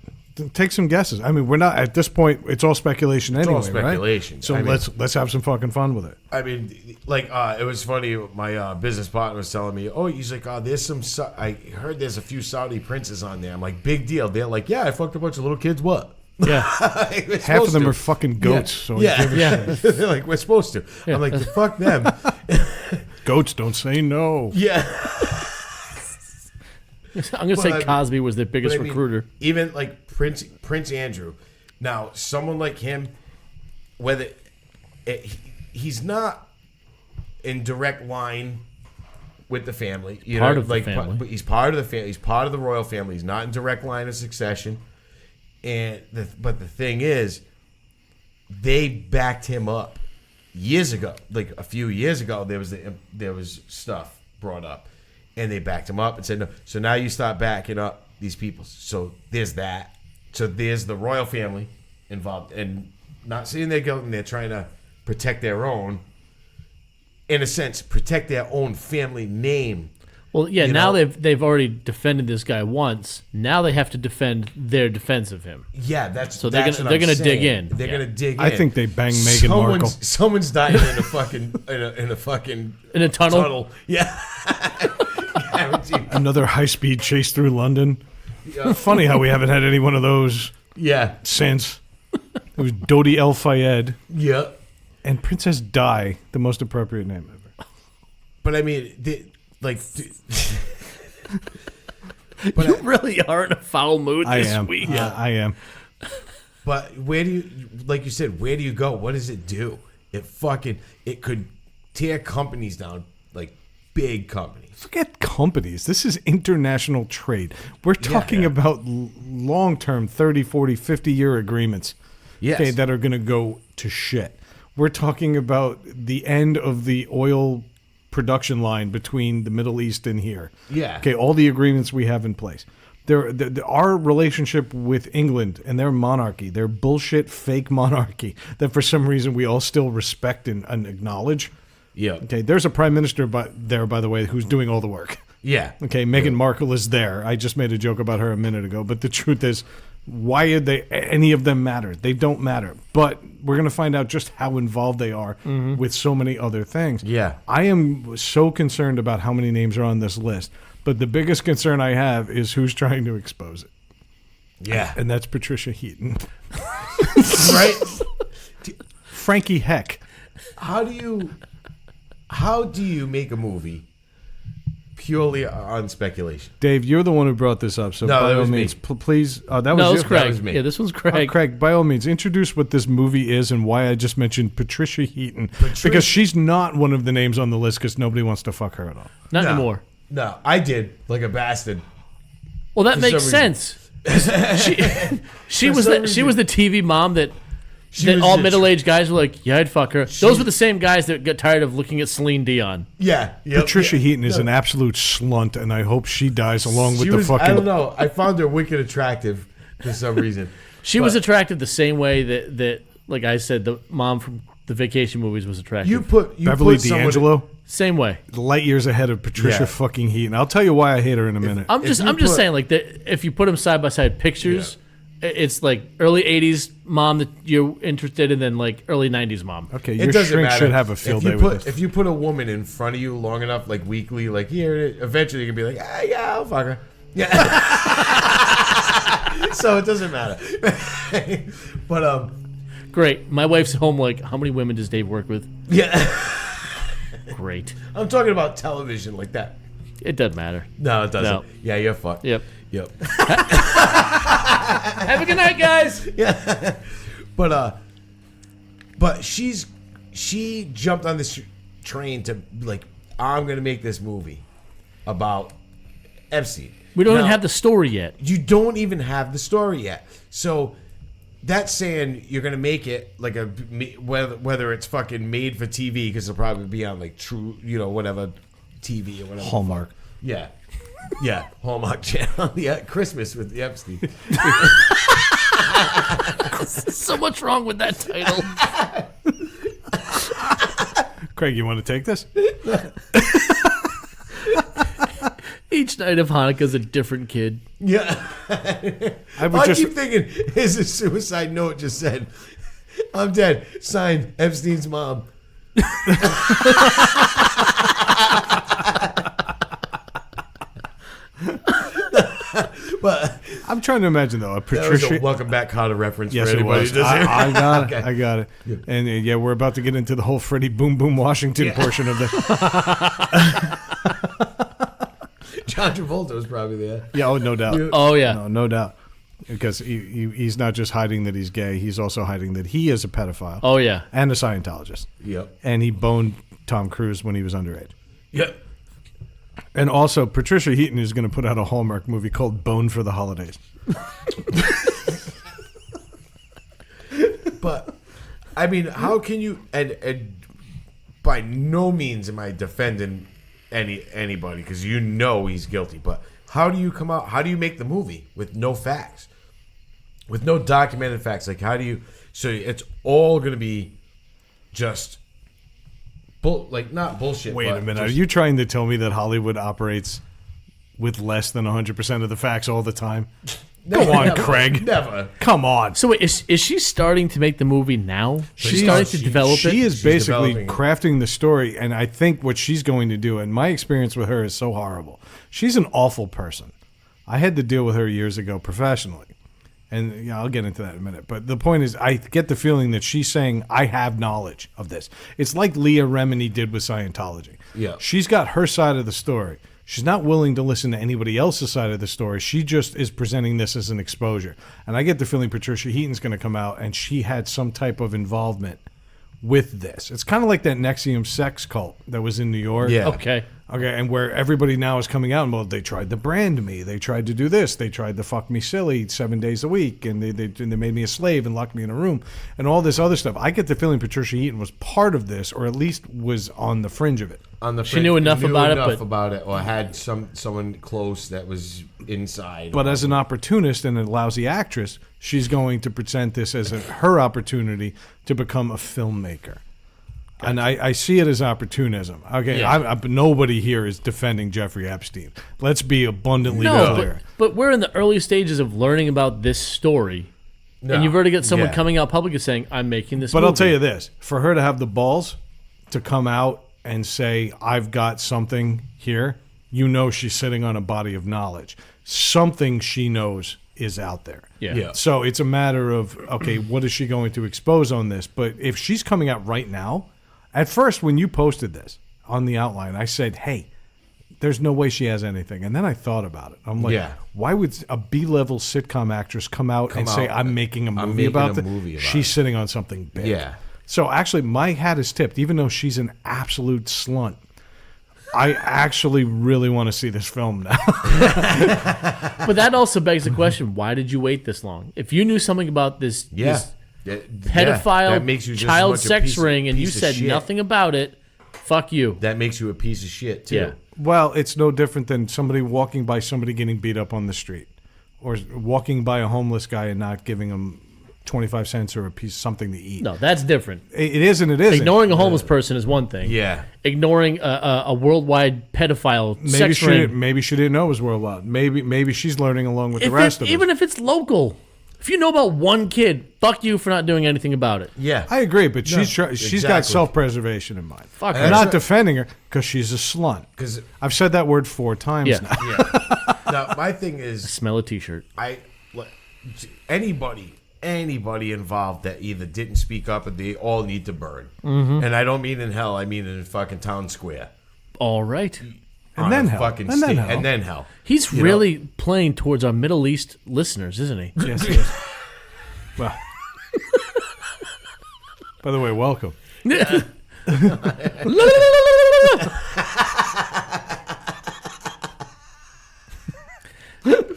Take some guesses. I mean, we're not at this point. It's all speculation anyway, all speculation. Right? So let's have some fucking fun with it. I mean, like it was funny. My business partner was telling me, "Oh, he's like, there's some. I heard there's a few Saudi princes on there." I'm like, "Big deal." They're like, "Yeah, I fucked a bunch of little kids. What?" Yeah, half of them are fucking goats. Yeah, so they're like, "We're supposed to." Yeah. I'm like, "Fuck them." Goats don't say no. Yeah. I'm going to say Cosby was their biggest recruiter. Even like Prince Andrew. Now, someone like him, he's not in direct line with the family. The family. But he's part of the family. He's part of the royal family. He's not in direct line of succession. But the thing is, they backed him up years ago. Like a few years ago, there was stuff brought up. And they backed him up and said no. So now you start backing up these people. So there's that. So there's the royal family involved, and not saying they're guilty. They're trying to protect their own, in a sense, protect their own family name. Well, yeah. Now they've already defended this guy once. Now they have to defend their defense of him. Yeah, they're gonna dig in. They're gonna dig in. I think they banged Meghan Markle. Someone's dying in a fucking in a tunnel. Yeah. Another high-speed chase through London. Yeah. Funny how we haven't had any one of those since. It was Dodi El Fayed. Yeah. And Princess Di, the most appropriate name ever. But I mean, you really are in a foul mood this week. Yeah, I am. But where do you, like you said, where do you go? What does it do? It could tear companies down, like big companies. Forget companies. This is international trade. We're talking about long-term 30, 40, 50-year agreements that are going to go to shit. We're talking about the end of the oil production line between the Middle East and here. Yeah. Okay, all the agreements we have in place. Our relationship with England and their monarchy, their bullshit fake monarchy that for some reason we all still respect and acknowledge. Yeah. Okay, there's a prime minister by the way, who's doing all the work. Yeah. Okay, Meghan Markle is there. I just made a joke about her a minute ago, but the truth is, why are any of them matter? They don't matter. But we're going to find out just how involved they are with so many other things. Yeah. I am so concerned about how many names are on this list, but the biggest concern I have is who's trying to expose it. Yeah. And that's Patricia Heaton. Right? Frankie Heck. How do you make a movie purely on speculation? Dave, you're the one who brought this up, so by all means, please. That was Craig. That was me. Yeah, this one's Craig. Craig, by all means, introduce what this movie is and why I just mentioned Patricia Heaton. Because she's not one of the names on the list because nobody wants to fuck her at all. Not anymore. No, I did, like a bastard. Well, that For makes some sense. She was some she was the TV mom that was all the middle-aged guys were like, yeah, I'd fuck her. Those were the same guys that got tired of looking at Celine Dion. Yeah. Yep, Patricia yeah. Heaton is an absolute slunt, and I hope she dies along with She the was, fucking. I don't know. I found her wicked attractive for some reason. She was attracted the same way that like I said, the mom from the Vacation movies was attractive. You put Beverly someone- D'Angelo, Same way. light years ahead of Patricia Yeah. fucking Heaton. I'll tell you why I hate her in a minute. I'm just saying, like, if you put them side by side pictures, it's like early '80s mom that you're interested in, then like early '90s mom. Okay, It your doesn't shrink matter. should have a field if you day put, with this. If you put a woman in front of you long enough, like weekly, like here, eventually you can be like, yeah, I'll fuck her. Yeah. So it doesn't matter. But Great. My wife's home. Like, how many women does Dave work with? yeah, Great. I'm talking about television like that. It doesn't matter. No, it doesn't. No. Yeah, you're fucked. Yep. Yep. Have a good night, guys. Yeah. But she jumped on this train to like, I'm gonna make this movie about Epstein. We don't Now, even have the story yet. You don't even have the story yet. So that's saying you're gonna make it like a whether it's fucking made for TV because it'll probably be on like True, whatever TV or whatever. Hallmark. Yeah. Yeah, Hallmark Channel. Yeah, Christmas with the Epstein. So much wrong with that title. Craig, you want to take this? Each night of Hanukkah's a different kid. Yeah. I would I just. keep thinking his suicide note just said, I'm dead. Signed, Epstein's mom. But I'm trying to imagine though a that was Patricia. a welcome back Carter reference Yes, for it anybody was. who doesn't hear. I got it. Okay. I got it. And yeah, we're about to get into the whole Freddie Boom Boom Washington portion of the. John Travolta was probably there. Yeah, oh, no doubt. Oh yeah. No doubt. Because he's not just hiding that he's gay; he's also hiding that he is a pedophile Oh yeah. and a Scientologist. Yep. And he boned Tom Cruise when he was underage. Yep. And also, Patricia Heaton is going to put out a Hallmark movie called Bone for the Holidays. But I mean, how can you? And by no means am I defending anybody because he's guilty. But how do you come out? How do you make the movie with no facts, with no documented facts? Like how do you? So it's all going to be just not bullshit. Wait but a minute. just- Are you trying to tell me that Hollywood operates with less than 100% of the facts all the time? Come on, Never, Craig. Never. Come on. So wait, is she starting to make the movie now? She's starting to develop it. She is She's basically developing it. crafting the story, and I think what she's going to do, and my experience with her is so horrible. She's an awful person. I had to deal with her years ago professionally, and I'll get into that in a minute. But the point is, I get the feeling that she's saying, I have knowledge of this. It's like Leah Remini did with Scientology. Yeah. She's got her side of the story. She's not willing to listen to anybody else's side of the story. She just is presenting this as an exposure. And I get the feeling Patricia Heaton's going to come out and she had some type of involvement with this. It's kind of like that Nexium sex cult that was in New York. Yeah. Okay. Okay, and where everybody now is coming out and, well, they tried to brand me. They tried to do this. They tried to fuck me silly 7 days a week, and they made me a slave and locked me in a room and all this other stuff. I get the feeling Patricia Heaton was part of this, or at least was on the fringe of it. On the She knew enough about it, but- or had someone close that was inside. But as an opportunist and a lousy actress, she's going to present this as her opportunity to become a filmmaker. And I see it as opportunism. Okay, Yeah. nobody here is defending Jeffrey Epstein. Let's be abundantly clear. But we're in the early stages of learning about this story. And you've already got someone Yeah. coming out publicly saying, I'm making this But movie. I'll tell you this, for her to have the balls to come out and say, I've got something here, she's sitting on a body of knowledge. Something she knows is out there. Yeah. So it's a matter of, okay, what is she going to expose on this? But if she's coming out right now, at first when you posted this on the outline, I said, hey, there's no way she has anything. And then I thought about it. I'm like, Yeah. why would a B-level sitcom actress come out and say, I'm making a movie making about a this? movie about She's it. sitting on something big. Yeah. So actually, my hat is tipped, even though she's an absolute slunt. I actually really want to see this film now. But that also begs the question: why did you wait this long? If you knew something about this, this pedophile that makes you just child as much a sex piece- ring, and you piece of said shit. nothing about it, fuck you. That makes you a piece of shit too. Yeah. Well, it's no different than somebody walking by somebody getting beat up on the street, or walking by a homeless guy and not giving him 25 cents or a piece of something to eat. No, that's different. It is and it isn't. Ignoring a homeless person is one thing. Yeah. Ignoring a worldwide pedophile Maybe sex she ring. maybe she didn't know it was worldwide. Maybe she's learning along with the rest of us. Even if it's local. If you know about one kid, fuck you for not doing anything about it. Yeah. I agree, but she's got exactly. self-preservation in mind. Fuck I'm her. not defending her because she's a slut. 'Cause- I've said that word 4 times Yeah. now. Yeah. Now, my thing is, Smell a t-shirt. anybody involved that either didn't speak up, and they all need to burn. And I don't mean in hell. I mean in fucking town square. All right. And On then a hell. fucking And then sta- hell. And then hell. He's You really playing towards our Middle East listeners, isn't he? Yes, it is. Well, by the way, welcome.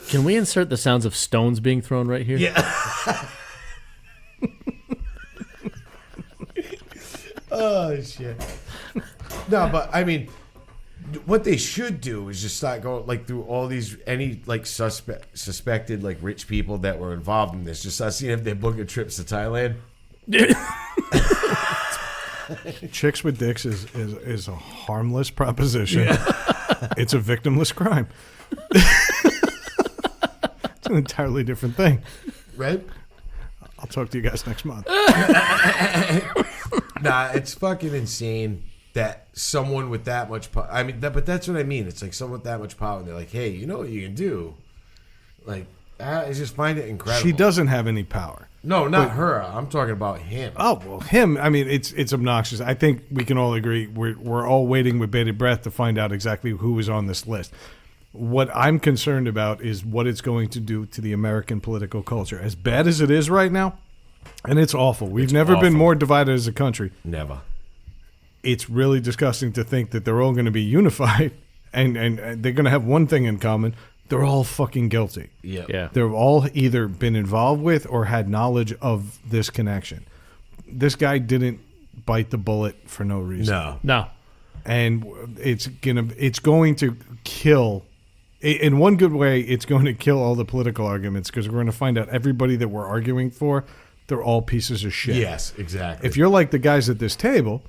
Can we insert the sounds of stones being thrown right here? Yeah. Oh shit. No, but I mean, what they should do is just start going like through all these suspected like rich people that were involved in this. Just start seeing if they're booking trips to Thailand. Chicks with dicks is a harmless proposition. It's a victimless crime. It's an entirely different thing. Right? I'll talk to you guys next month. Nah, it's fucking insane that someone with that much power. I mean, but that's what I mean. It's like someone with that much power. And they're like, hey, you know what you can do? Like, I just find it incredible. She doesn't have any power. No, not her. I'm talking about him. Oh well, him. I mean, it's obnoxious. I think we can all agree we're all waiting with bated breath to find out exactly who is on this list. What I'm concerned about is what it's going to do to the American political culture. As bad as it is right now, and it's awful. We've never been more divided as a country. Never. It's really disgusting to think that they're all going to be unified and they're going to have one thing in common. They're all fucking guilty. Yeah. They've all either been involved with or had knowledge of this connection. This guy didn't bite the bullet for no reason. No. And it's going to kill. In one good way, it's going to kill all the political arguments because we're going to find out everybody that we're arguing for, they're all pieces of shit. Yes, exactly. If you're like the guys at this table,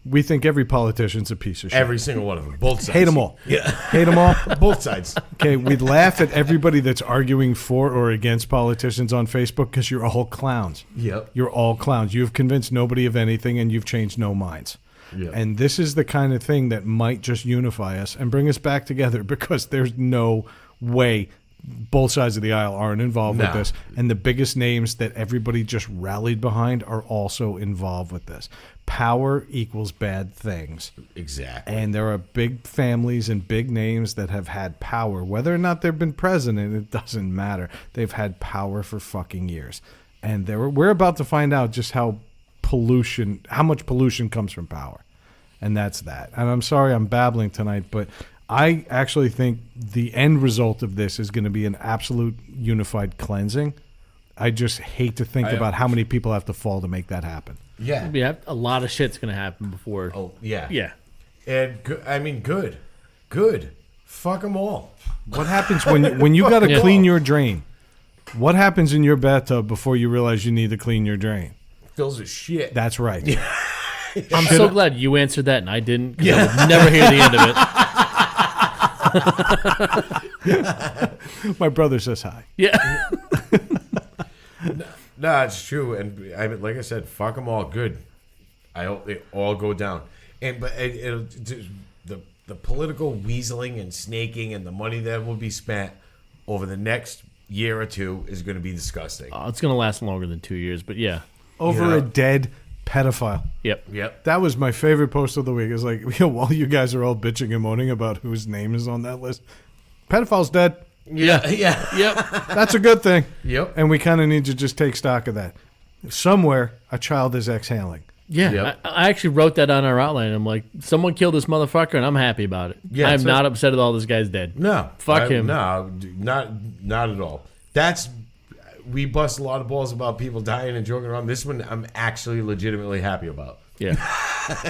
we think every politician's a piece of shit. Every single one of them. Both sides. Hate them all. Yeah. Hate them all. Both sides. Okay, we'd laugh at everybody that's arguing for or against politicians on Facebook because you're all clowns. Yep. You're all clowns. You've convinced nobody of anything and you've changed no minds. Yep. And this is the kind of thing that might just unify us and bring us back together because there's no way both sides of the aisle aren't involved with this. And the biggest names that everybody just rallied behind are also involved with this. Power equals bad things. Exactly. And there are big families and big names that have had power. Whether or not they've been president, it doesn't matter. They've had power for fucking years. And we're about to find out just how much pollution comes from power. And that's that. And I'm sorry I'm babbling tonight, but I actually think the end result of this is going to be an absolute unified cleansing. I just hate to think about how many people have to fall to make that happen. Yeah. A lot of shit's going to happen before. Oh, yeah. Yeah. And good. Good. Fuck them all. What happens when you got to clean your drain? What happens in your bathtub before you realize you need to clean your drain? Fills with shit. That's right. I'm so glad you answered that and I didn't. 'Cause I would never hear the end of it. My brother says hi. Yeah. No, it's true. And I mean, like I said, fuck them all. Good. I hope they all go down. But the political weaseling and snaking and the money that will be spent over the next year or two is going to be disgusting. It's going to last longer than 2 years, but yeah. Over a dead pedophile. Yep. That was my favorite post of the week. It's like, while you guys are all bitching and moaning about whose name is on that list, pedophile's dead. Yeah. Yep. That's a good thing. Yep. And we kind of need to just take stock of that. Somewhere, a child is exhaling. Yeah, Yep. I actually wrote that on our outline. I'm like, someone killed this motherfucker, and I'm happy about it. Yeah, I'm so- not upset at all this guy's dead. No, Fuck him. No, not at all. We bust a lot of balls about people dying and joking around. This one, I'm actually legitimately happy about. Yeah.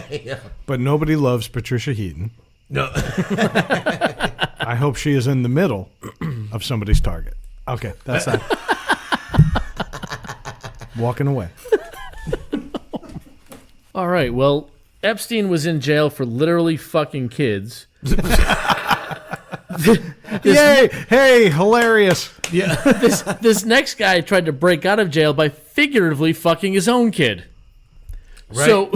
Yeah. But nobody loves Patricia Heaton. No. I hope she is in the middle of somebody's target. Okay, that's that. Walking away. All right. Well, Epstein was in jail for literally fucking kids. Yay! Hey, hilarious. This next guy tried to break out of jail by figuratively fucking his own kid. Right. So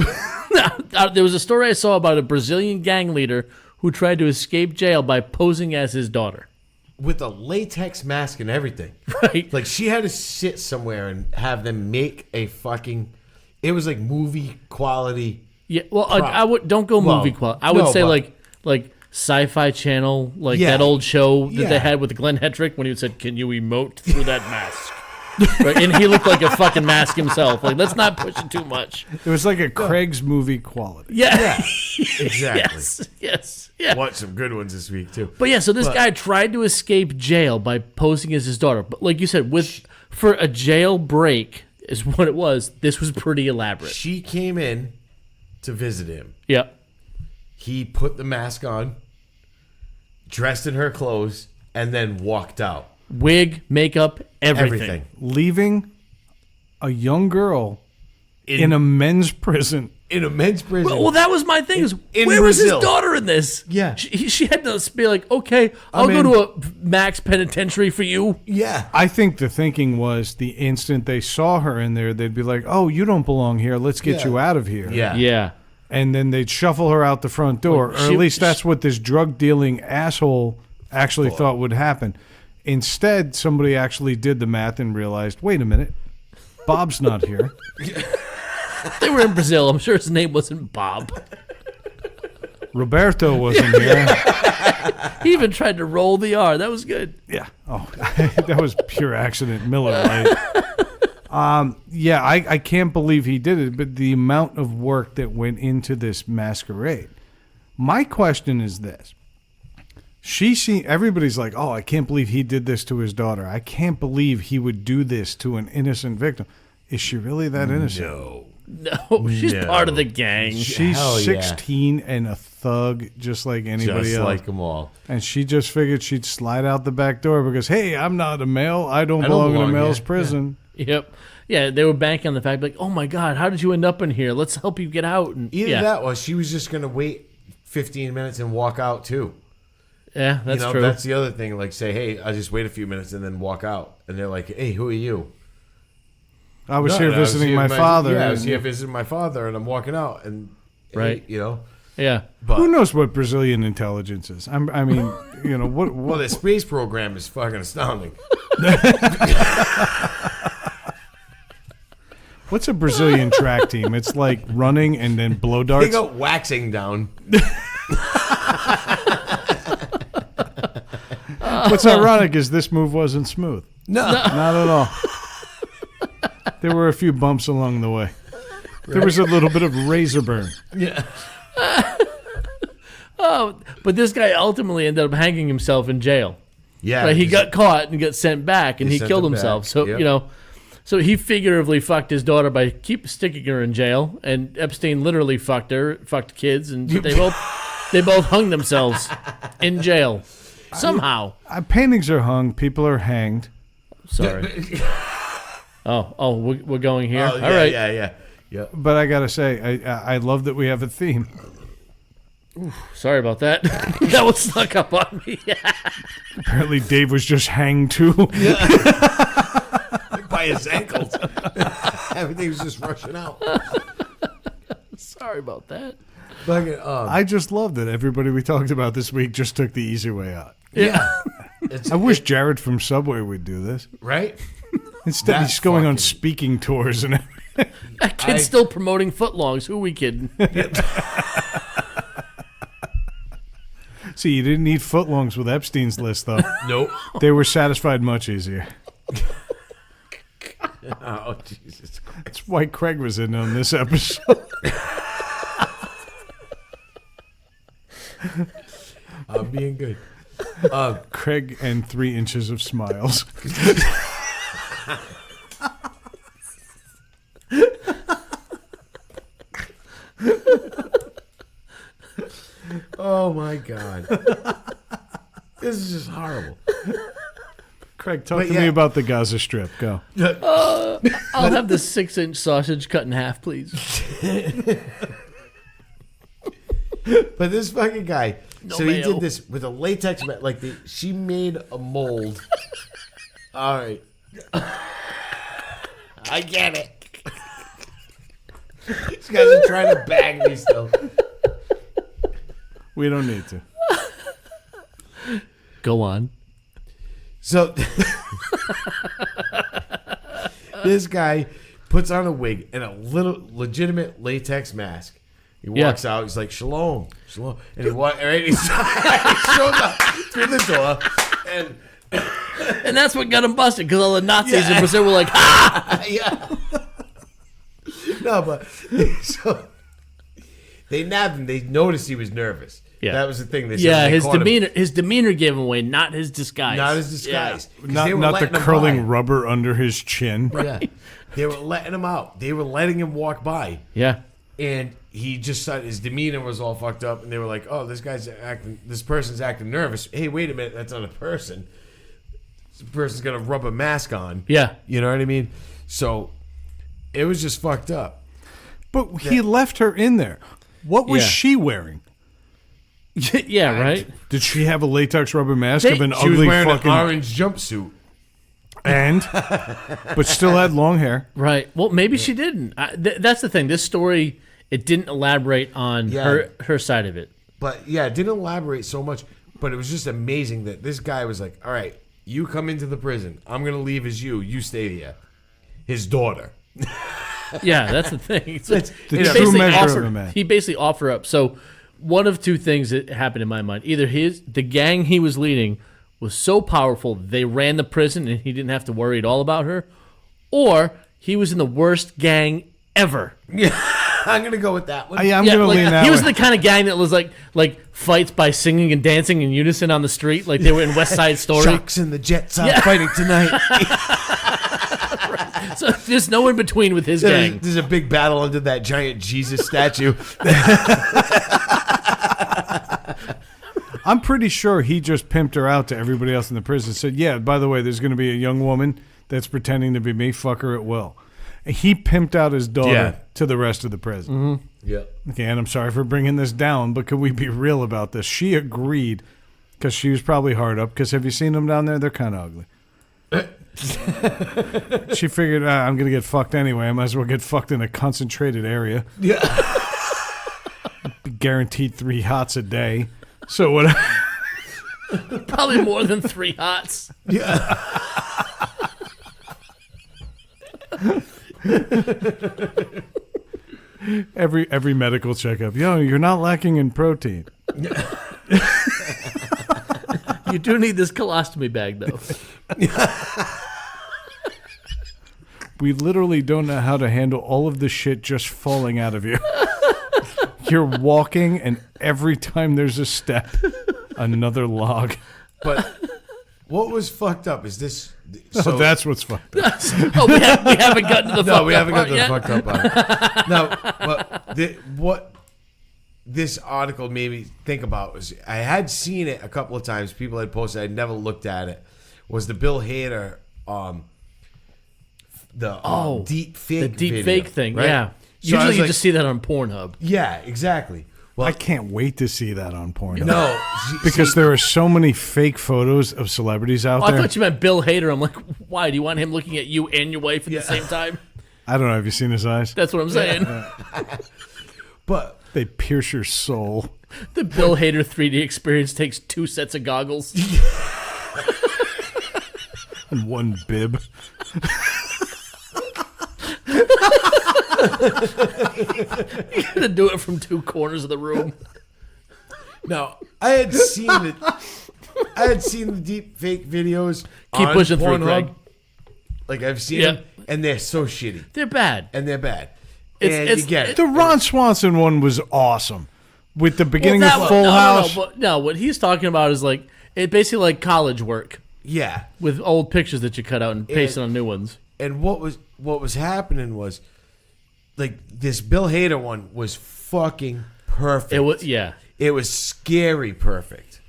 there was a story I saw about a Brazilian gang leader who tried to escape jail by posing as his daughter. With a latex mask and everything. Right. Like, she had to sit somewhere and have them make a fucking... It was like movie quality. Yeah. Well, I would don't go movie quality. I would say like Sci-Fi Channel, like Yeah. that old show that Yeah. they had with Glenn Hedrick when he said, "Can you emote through that mask?" Right? And he looked like a fucking mask himself. Like, let's not push it too much. It was like a Craig's movie quality. Yeah. Exactly. Yes. Yeah. Watch some good ones this week, too. But yeah, so this guy tried to escape jail by posing as his daughter. But like you said, for a jail break is what it was. This was pretty elaborate. She came in to visit him. Yeah. He put the mask on, dressed in her clothes, and then walked out. Wig, makeup, everything. Leaving a young girl in a men's prison. In a men's prison. Well, that was my thing. Is In where was his Brazil. daughter in this? Yeah. She had to be like, okay, I'll go to a max penitentiary for you. Yeah. I think the thinking was the instant they saw her in there, they'd be like, oh, you don't belong here. Let's get Yeah. you out of here. Yeah. Yeah. And then they'd shuffle her out the front door. Or she- at least that's what this drug dealing asshole actually thought would happen. Instead, somebody actually did the math and realized, wait a minute, Bob's not here. They were in Brazil. I'm sure his name wasn't Bob. Roberto wasn't here. He even tried to roll the R. That was good. Yeah. Oh, that was pure accident. Miller Lite. Yeah, I can't believe he did it, but the amount of work that went into this masquerade. My question is this. Everybody's like, oh, I can't believe he did this to his daughter. I can't believe he would do this to an innocent victim. Is she really that innocent? No, she's part of the gang. She's Hell yeah. 16 and a thug just like anybody Just else. like them all. And she just figured she'd slide out the back door because, hey, I'm not a male. I don't belong in a male's here. prison. Yep. Yeah, they were banking on the fact, like, oh my God, how did you end up in here? Let's help you get out. And Either yeah. that or she was just going to wait 15 minutes and walk out, too. Yeah, that's true. That's the other thing. Like, say, hey, I'll just wait a few minutes and then walk out. And they're like, hey, who are you? I was No, here I was visiting here my with father. Yeah, I was here visiting my father, and I'm walking out. And, Right. you know. Yeah. But, Who knows what Brazilian intelligence is? I mean, you know, what well, the space program is fucking astounding. what's a Brazilian track team? It's like running and then blow darts. They go waxing down. What's ironic is this move wasn't smooth. No. Not at all. There were a few bumps along the way. There was a little bit of razor burn. Yeah. Oh, but this guy ultimately ended up hanging himself in jail. Yeah. Right, he just- got caught and got sent back, and He he sent killed him himself. back. So Yep. so he figuratively fucked his daughter by sticking her in jail, and Epstein literally fucked kids, and they both hung themselves in jail somehow. Paintings are hung. People are hanged. Sorry. We're going here. Oh, All yeah, right. Yeah. But I gotta say, I love that we have a theme. Sorry about that. That was snuck up on me. Apparently, Dave was just hanged too. By his ankles. Everything was just rushing out. Sorry about that. Fucking, I just love that everybody we talked about this week just took the easy way out. Yeah. I wish Jared from Subway would do this. right? Instead, That he's going on fucking- speaking tours and everything. That kid's still promoting footlongs. Who are we kidding? See, you didn't need footlongs with Epstein's list, though. Nope. They were satisfied much easier. Oh, Jesus Christ. That's why Craig was in on this episode. I'm being good. Craig and 3 inches of smiles. Oh, my God. This is just horrible. Craig, talk to me about the Gaza Strip. Go. I'll have the 6-inch sausage cut in half, please. But this fucking guy, No so he mayo. did this with a latex, she made a mold. All right. I get it. These guys are trying to bag me still. We don't need to. Go on. So this guy puts on a wig and a little legitimate latex mask. He walks out. He's like, "Shalom, shalom," and he he shows up through the door, And that's what got him busted, because all the Nazis in Brazil were like, "Ah!" yeah. No, but so they nabbed him. They noticed he was nervous. Yeah. That was the thing. They said his demeanor gave him away, not his disguise. not his disguise. 'Cause they Not, were not the letting him curling by. rubber under his chin. Yeah, they were letting him out. They were letting him walk by. Yeah. And he just said his demeanor was all fucked up, and they were like, "Oh, this person's acting nervous. Hey, wait a minute, that's not a person. This person's got a rubber mask on." Yeah. You know what I mean? So it was just fucked up. But he left her in there. What was Yeah. she wearing? Yeah, right? Did she have a latex rubber mask of an She was ugly wearing fucking an orange jumpsuit. but still had long hair? Right. Well, maybe she didn't. That's the thing. This story, it didn't elaborate on her side of it. But yeah, it didn't elaborate so much. But it was just amazing that this guy was like, "All right, you come into the prison. I'm gonna leave as you. You stay here." His daughter. Yeah, that's the thing. It's like, the he true basically measure of a man. He basically offered up. So one of two things that happened in my mind. Either the gang he was leading was so powerful they ran the prison and he didn't have to worry at all about her, or he was in the worst gang ever. Yeah, I'm gonna go with that one. I'm gonna lean that He was way. the kind of gang that was like fights by singing and dancing in unison on the street, like they were in West Side Story. Sharks and the Jets are fighting tonight. So there's no in between with his gang. There's a big battle under that giant Jesus statue. I'm pretty sure he just pimped her out to everybody else in the prison. Said, "Yeah, by the way, there's going to be a young woman that's pretending to be me. Fuck her at will." And he pimped out his daughter to the rest of the prison. Mm-hmm. Yeah. Okay, and I'm sorry for bringing this down, but could we be real about this? She agreed because she was probably hard up. Because have you seen them down there? They're kind of ugly. She figured, I'm going to get fucked anyway. I might as well get fucked in a concentrated area. Yeah. Guaranteed 3 hots a day. So what? Probably more than 3 hots. Yeah. Every medical checkup. You're not lacking in protein. You do need this colostomy bag, though. We literally don't know how to handle all of the shit just falling out of you. You're walking, and every time there's a step, another log. But what was fucked up is this. So That's what's fucked up. Oh, we haven't gotten to the fucked no, we up haven't got part to the yet? fucked up part. No, but what this article made me think about was I had seen it a couple of times. People had posted. I'd never looked at it. Was the Bill Hader deep fake The deep video, fake thing, right? yeah. So I Usually was you like, just see that on Pornhub. yeah, exactly. Well, I can't wait to see that on porn. no, Because there are so many fake photos of celebrities out Oh, I there. thought you meant Bill Hader. I'm like, why? Do you want him looking at you and your wife at the same time? I don't know. Have you seen his eyes? That's what I'm saying. but They pierce your soul. The Bill Hader 3D experience takes 2 sets of goggles. And one bib. You gotta do it from 2 corners of the room. no, I had seen it. I had seen the deep fake videos. Keep on pushing through, Pornhub. Craig. Like I've seen Yeah. them, and they're so shitty, They're bad. and they're bad. It's- And you get it. The Ron Swanson one was awesome. With the beginning of That one- Full House. No, what he's talking about is like it basically like college work Yeah. with old pictures that you cut out and pasted on new ones. And what was happening was, like, this Bill Hader one was fucking perfect. It was scary perfect.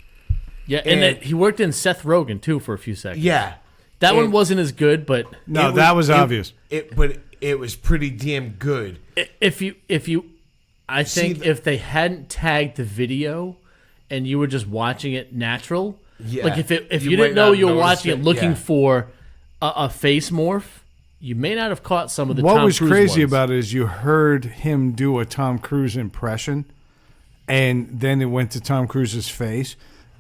Yeah, And- and that he worked in Seth Rogen too for a few seconds. Yeah. That one And wasn't as good, but No, that was obvious. But it was pretty damn good. if you, I think if they hadn't tagged the video, and you were just watching it natural, Yeah. like if You you might didn't know not you were notice watching it, it looking yeah. for a face morph, you may not have caught some of the. What Tom was Cruise crazy ones. about it is you heard him do a Tom Cruise impression, and then it went to Tom Cruise's face.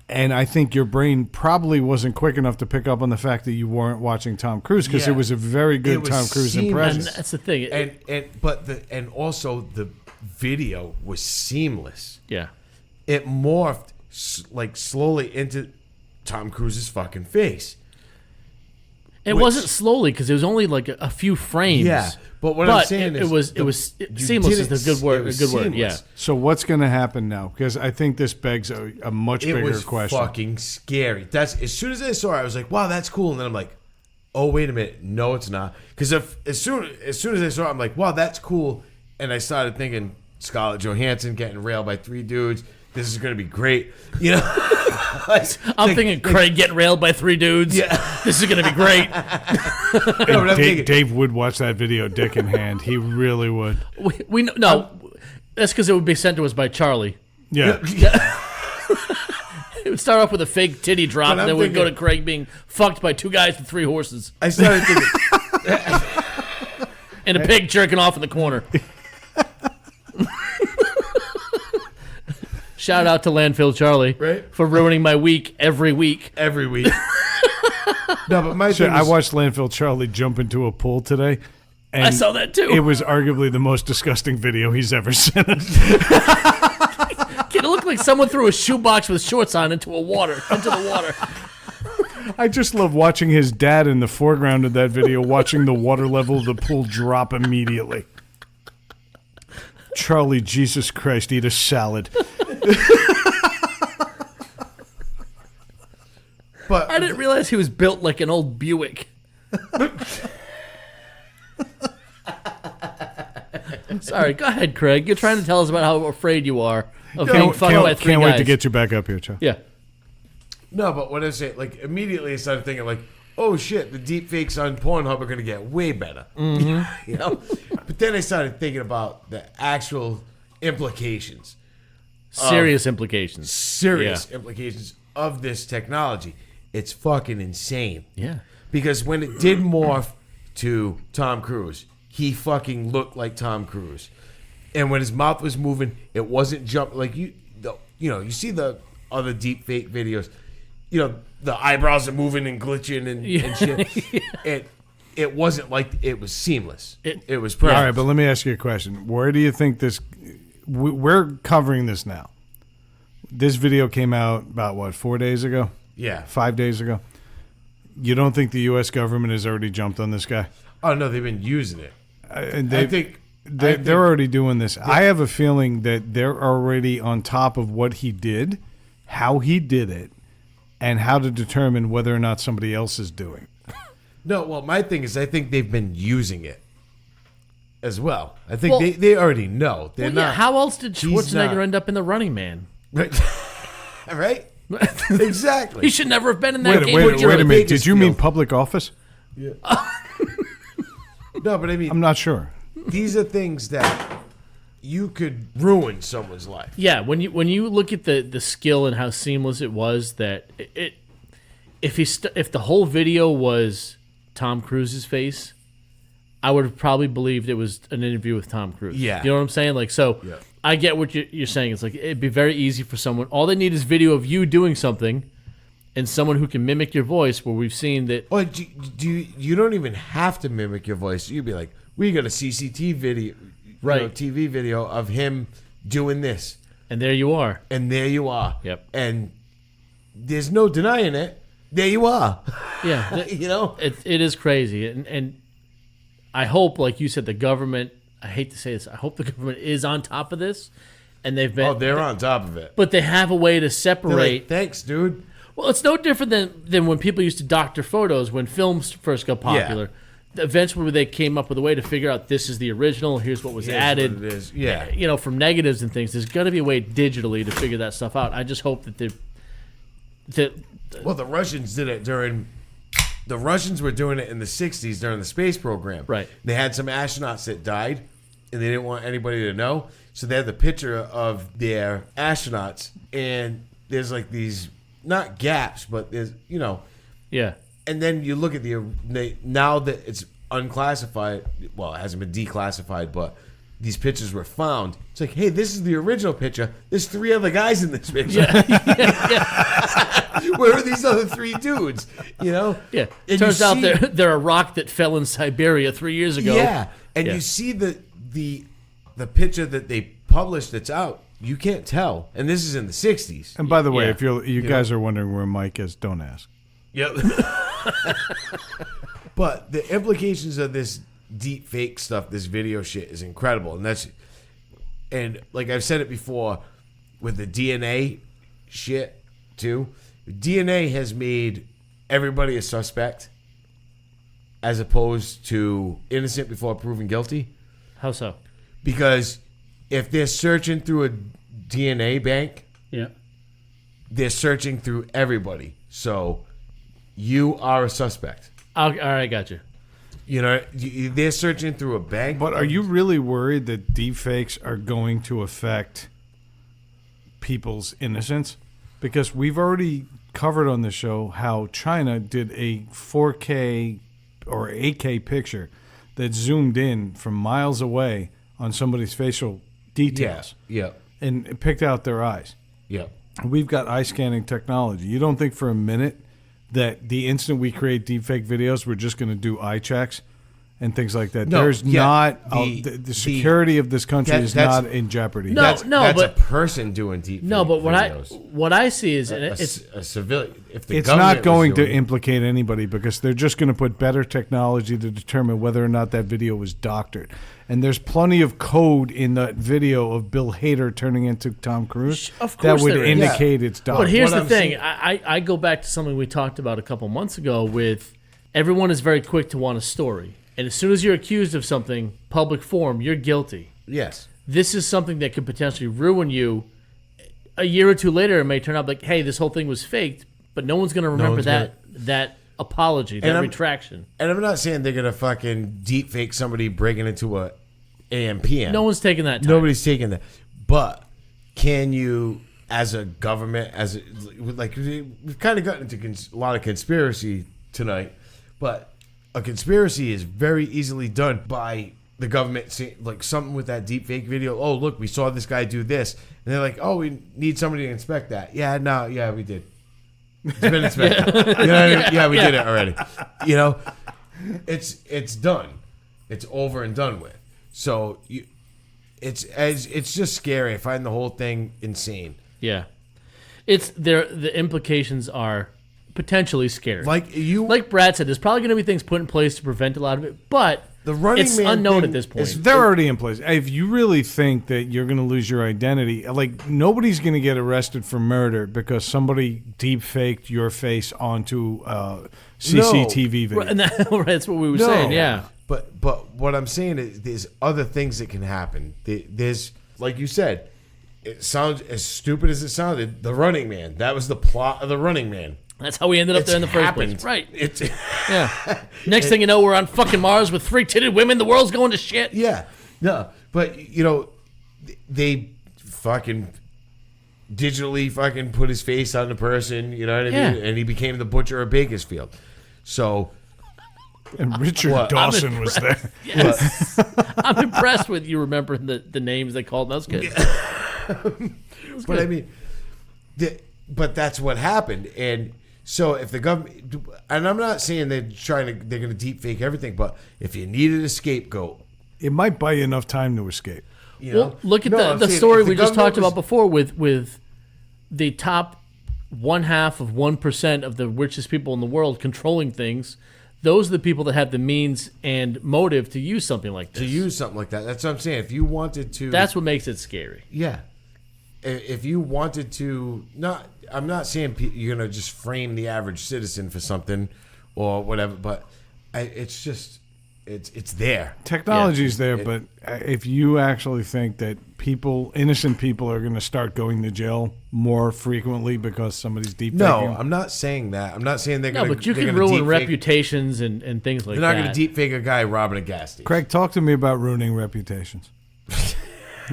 And I think your brain probably wasn't quick enough to pick up on the fact that you weren't watching Tom Cruise because Yeah. it was a very It good was Tom Cruise seamless. impression. And that's the thing. And also the video was seamless. Yeah. It morphed like slowly into Tom Cruise's fucking face. It wasn't slowly because it was only like a few frames. Yeah, but what I'm saying it is was seamless is the good word. it was A good word. seamless. Yeah. So what's going to happen now? Because I think this begs a much It bigger was question. fucking scary. That's as soon as I saw it, I was like, "Wow, that's cool." And then I'm like, "Oh, wait a minute, no, it's not." Because as soon as I saw it, I'm like, "Wow, that's cool." And I started thinking, Scarlett Johansson getting railed by 3 dudes. This is going to be great, you know. I'm thinking Craig getting railed by 3 dudes. Yeah. This is going to be great. No, but I'm thinking, Dave would watch that video dick in hand. He really would. We no, that's because it would be sent to us by Charlie. Yeah. It would start off with a fake titty drop, But and I'm then we'd go to thinking- Craig being fucked by 2 guys with 3 horses I started thinking, and a pig jerking off in the corner. Shout out to Landfill Charlie Right. for ruining my week every week. every week. No, but my So thing I is, watched Landfill Charlie jump into a pool today. And I saw that too. It was arguably the most disgusting video he's ever seen. It looked like someone threw a shoebox with shorts on into the water. I just love watching his dad in the foreground of that video, watching the water level of the pool drop immediately. Charlie, Jesus Christ, eat a salad. but I didn't realize he was built like an old Buick. Sorry, go ahead, Craig. You're trying to tell us about how afraid you are of being fucked by 3 Can't guys. wait to get you back up here, Chuck. Yeah. No, but what I say, like, immediately I started thinking, like, oh shit, the deep fakes on Pornhub are going to get way better. Mm-hmm. You know? But then I started thinking about the actual implications, Serious implications. serious implications of this technology. It's fucking insane. Yeah. Because when it did morph to Tom Cruise, he fucking looked like Tom Cruise. And when his mouth was moving, it wasn't jumping. Like, you know, you see the other deep fake videos, you know, the eyebrows are moving and glitching and shit. It wasn't like, it was seamless. It was perfect. All right, but let me ask you a question. Where do you think this... We're covering this now. This video came out about, 4 days ago? Yeah. 5 days ago? You don't think the U.S. government has already jumped on this guy? Oh, no, they've been using it. And I think... they're already doing this. I have a feeling that they're already on top of what he did, how he did it, and how to determine whether or not somebody else is doing. No, well, my thing is I think they've been using it as well. I think Well- they already know. They're Well, not... yeah, how else did he's Schwarzenegger not- end up in The Running Man? Right? Right? Exactly. He should never have been in that game. Wait a minute. Vegas Did you mean field. public office? No, but I mean, I'm not sure. these are things that you could ruin someone's life. Yeah, when you look at the skill and how seamless it was, that if the whole video was Tom Cruise's face, I would have probably believed it was an interview with Tom Cruise. Yeah. You know what I'm saying? Like, so Yeah. I get what you're saying. It's like it'd be very easy for someone. All they need is video of you doing something, and someone who can mimic your voice. Where we've seen that. Or you don't even have to mimic your voice. You'd be like, we got a CCTV video, Right. TV video of him doing this, And there you are. and there you are. Yep. And there's no denying it. There you are. Yeah. You know? It is crazy. And I hope, like you said, the government, I hate to say this, I hope the government is on top of this. And they've been. Oh, they're on top of it. But they have a way to They're separate. like, thanks, dude. Well, it's no different than when people used to doctor photos when films first got popular. Eventually, they came up with a way to figure out this is the original. Here's what was added. What it is. Yeah. You know, from negatives and things. There's got to be a way digitally to figure that stuff out. I just hope that Well, the Russians did it during. The Russians were doing it in the 60s during the space program. Right. They had some astronauts that died, and they didn't want anybody to know. So they had the picture of their astronauts, and there's like these, not gaps, but there's, you know. Yeah. And then you look at now that it's unclassified, well, it hasn't been declassified, but these pictures were found. It's like, hey, this is the original picture. There's 3 other guys in this picture. Where are these other 3 dudes? You know? Yeah. And Turns you out see- they're a rock that fell in Siberia 3 years ago. Yeah. And Yeah. you see the picture that they published that's out. You can't tell. And this is in the 60s. And by the way, Yeah. if you guys are wondering where Mike is, don't ask. Yep. But the implications of this deep fake stuff, this video shit, is incredible. And like I've said it before, with the DNA shit too, DNA has made everybody a suspect as opposed to innocent before proven guilty. How so? Because if they're searching through a DNA bank, Yeah. they're searching through everybody. So you are a suspect. All right, gotcha. You know, they're searching through a bank. But are you really worried that deepfakes are going to affect people's innocence? Because we've already covered on the show how China did a 4K or 8K picture that zoomed in from miles away on somebody's facial details Yeah. and it picked out their eyes. Yeah. We've got eye scanning technology. You don't think for a minute that the instant we create deepfake videos, we're just going to do eye checks and things like that? No, There's yeah, not the- the security of this country is that's- not in jeopardy. No, That's but a person doing deep. no, but videos. what I see is and a, it's a civilian. If the It's government not going was to doing it- implicate anybody because they're just going to put better technology to determine whether or not that video was doctored. And there's plenty of code in that video of Bill Hader turning into Tom Cruise Of that course would there is. indicate it's doctored. But here's What the I'm thing. saying- I go back to something we talked about a couple months ago with everyone is very quick to want a story. And as soon as you're accused of something, public forum, you're guilty. Yes. This is something that could potentially ruin you. A year or two later, it may turn out like, hey, this whole thing was faked, but no one's going to remember one's that apology, that I'm- retraction. And I'm not saying they're gonna fucking deep fake somebody breaking into a AM/PM. No one's taking that time. Nobody's taking that. But can you, as a government, like we've kind of gotten into a lot of conspiracy tonight, but a conspiracy is very easily done by the government, like something with that deep fake video. Oh, look, we saw this guy do this, and they're like, oh, we need somebody to inspect that. Yeah, no, yeah, we did. It's been inspected. You know what I mean? Yeah, we did it already. You know, it's done. It's over and done with. So it's just scary. I find the whole thing insane. Yeah. The implications are potentially scary. Like Brad said, there's probably going to be things put in place to prevent a lot of it, but the Running it's Man unknown thing at this point. is- They're already in place. If you really think that you're going to lose your identity, like nobody's going to get arrested for murder because somebody deep faked your face onto CCTV video. Right, and that's what we were saying, yeah. But what I'm saying is there's other things that can happen. There's, like you said, it sounds as stupid as it sounded. The Running Man. That was the plot of the Running Man. That's how we ended up It's there in the first happened. place. Right. It's Yeah. Next thing you know, we're on fucking Mars with 3-titted women. The world's going to shit. yeah. No, but you know, they fucking digitally fucking put his face on the person. You know what I mean? Yeah. And he became the butcher of Bakersfield. So. And Richard What? Dawson was there. Yes. I'm impressed with you remembering the names they called those kids. But I mean, but that's what happened, and so if the government, and I'm not saying they're going to deep fake everything, but if you needed a scapegoat, It might buy you enough time to escape. you know, Well, look at No, I'm the saying story if the we just government talked about before with the top 1/2 of 1% of the richest people in the world controlling things. Those are the people that have the means and motive to use something like this. To use something like that. That's what I'm saying. If you wanted to... That's what makes it scary. Yeah. If you wanted to... I'm not saying you're going to just frame the average citizen for something or whatever, but it's just... It's there. Technology's there, but if you actually think that innocent people are going to start going to jail more frequently because somebody's deep faking them? I'm not saying that. I'm not saying they're going to... No, but you can ruin reputations and things like that. They're not going to deep fake a guy robbing a gas station. Craig, talk to me about ruining reputations.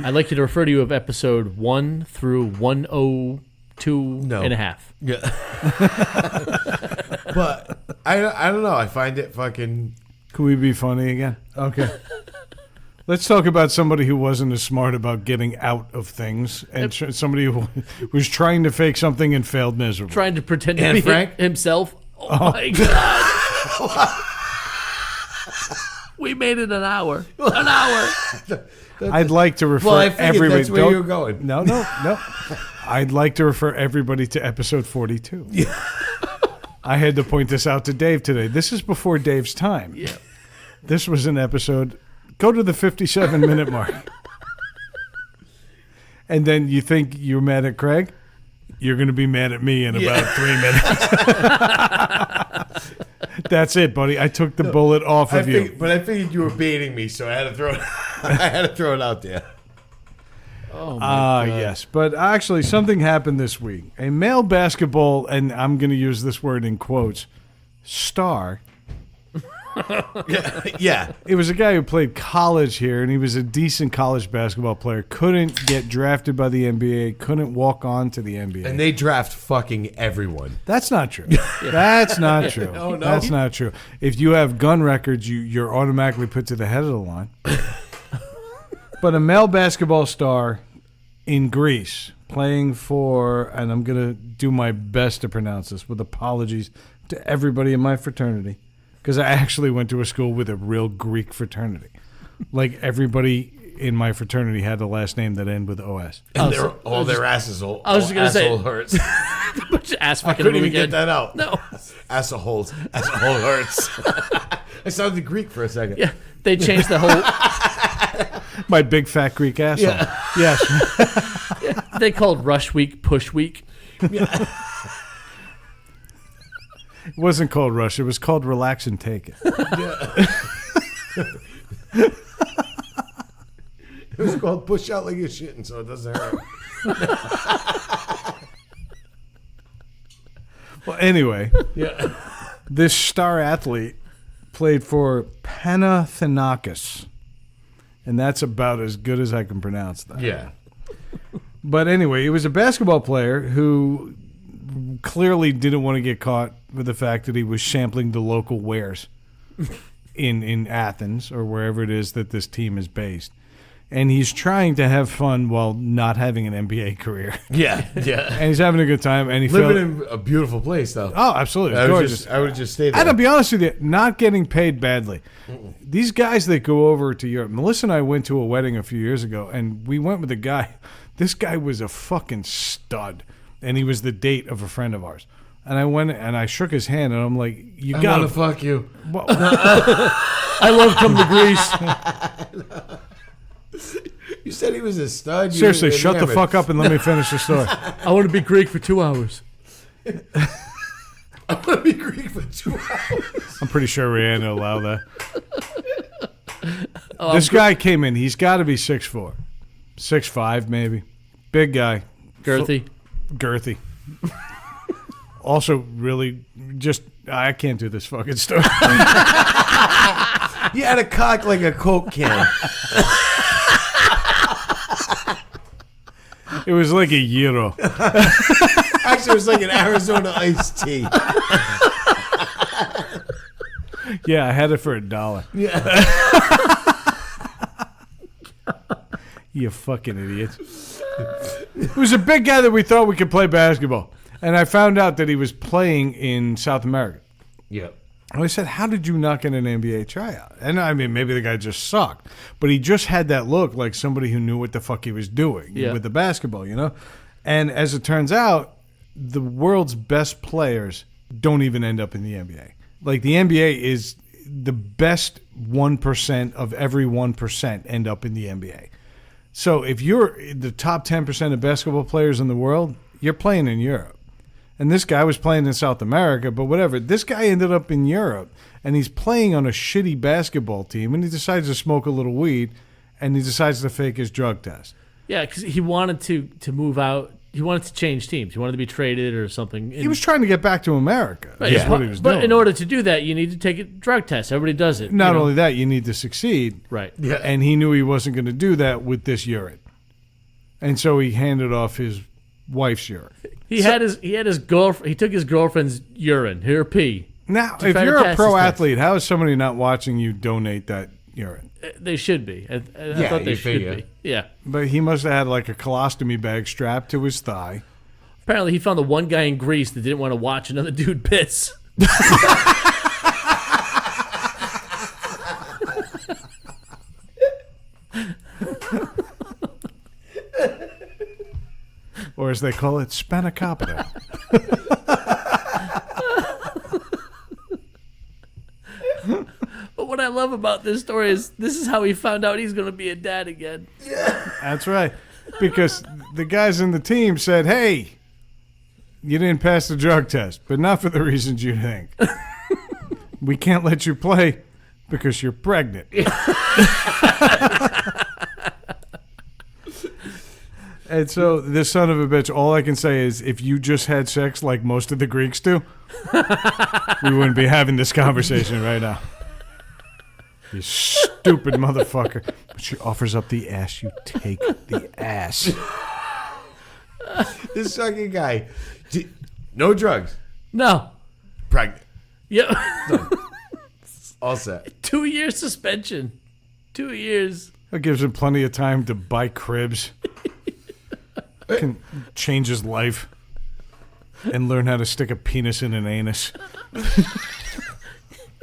I'd like you to refer to you of episode 1 through 102 and a half. Yeah. But I don't know. I find it fucking... Can we be funny again? Okay. Let's talk about somebody who wasn't as smart about getting out of things, and somebody who was trying to fake something and failed miserably. Trying to pretend to be himself. Oh my God. We made it an hour. An hour. I'd like to refer I figured everybody. That's where you're going. No. I'd like to refer everybody to episode 42. Yeah. I had to point this out to Dave today. This is before Dave's time. Yeah. This was an episode. Go to the 57-minute mark. And then you think you're mad at Craig? You're going to be mad at me in about 3 minutes. That's it, buddy. I took the bullet off of you. But I figured you were baiting me, so I had to throw it. I had to throw it out there. Oh my God. Yes. But actually, something happened this week. A male basketball, and I'm going to use this word in quotes, star. Yeah. It was a guy who played college here, and he was a decent college basketball player. Couldn't get drafted by the NBA. Couldn't walk on to the NBA. And they draft fucking everyone. That's not true. That's not true. Oh, no. That's not true. If you have gun records, you're automatically put to the head of the line. But a male basketball star in Greece playing for, and I'm going to do my best to pronounce this with apologies to everybody in my fraternity, because I actually went to a school with a real Greek fraternity. Like everybody in my fraternity had a last name that ended with OS. And their asses all I was just gonna say hurts. Bunch of ass I fucking couldn't even again. get that out. No. Asshole hurts. I sounded Greek for a second. Yeah, they changed the whole. My big fat Greek asshole. Yeah. Yes. Yeah, they called Rush Week Push Week. It wasn't called Rush. It was called Relax and Take It. It was called Push Out Like You're Shitting, so it doesn't hurt. Well, anyway, this star athlete played for Panathinaikos, and that's about as good as I can pronounce that. Yeah. But anyway, he was a basketball player who clearly didn't want to get caught with the fact that he was sampling the local wares in Athens or wherever it is that this team is based. And he's trying to have fun while not having an NBA career. Yeah. And he's having a good time. And he living in a beautiful place, though. Oh, absolutely. It's gorgeous. I would just stay there. And to be honest with you, not getting paid badly. These guys that go over to Europe, Melissa and I went to a wedding a few years ago, and we went with a guy. This guy was a fucking stud, and he was the date of a friend of ours. And I went and I shook his hand, and I'm like, "You I gotta want to fuck you." Well, I love come to Greece. You said he was a stud. Seriously, shut the fuck up and let me finish the story. I want to be Greek for 2 hours. I want to be Greek for 2 hours. I'm pretty sure Rihanna will allow that. This guy came in. He's got to be 6'4", 6'5", maybe. Big guy. Girthy. Girthy. Also, really, just I can't do this fucking story. You had a cock like a Coke can. It was like a gyro. Actually, it was like an Arizona iced tea. Yeah, I had it for $1. Yeah. You fucking idiots. It was a big guy that we thought we could play basketball. And I found out that he was playing in South America. Yep. And I said, how did you not get an NBA tryout? And I mean, maybe the guy just sucked. But he just had that look like somebody who knew what the fuck he was doing with the basketball, you know? And as it turns out, the world's best players don't even end up in the NBA. Like, the NBA is the best 1% of every 1% end up in the NBA. So if you're the top 10% of basketball players in the world, you're playing in Europe. And this guy was playing in South America, but whatever. This guy ended up in Europe, and he's playing on a shitty basketball team, and he decides to smoke a little weed, and he decides to fake his drug test. Yeah, because he wanted to move out. He wanted to change teams. He wanted to be traded or something. He was trying to get back to America. Right, That's what he was doing. But in order to do that, you need to take a drug test. Everybody does it. Not only that, you need to succeed. Right. Yeah. And he knew he wasn't going to do that with this urine. And so he handed off his wife's urine. He had his girlfriend. He took his girlfriend's urine, her pee. Now, to if try to you're a pass pro his test. athlete, how is somebody not watching you donate that urine? They should be. I Yeah, thought they you should figure. be. Yeah. But he must have had like a colostomy bag strapped to his thigh. Apparently, he found the one guy in Greece that didn't want to watch another dude piss. Or as they call it, spanakopita. But what I love about this story is this is how he found out he's going to be a dad again. That's right. Because the guys in the team said, hey, you didn't pass the drug test, but not for the reasons you think. We can't let you play because you're pregnant. And so this son of a bitch, all I can say is if you just had sex like most of the Greeks do, we wouldn't be having this conversation right now. You stupid motherfucker. But she offers up the ass. You take the ass. This fucking guy, no drugs, No. pregnant, Yeah. all set. 2 years suspension. 2 years. That gives him plenty of time to buy cribs, can change his life, and learn how to stick a penis in an anus.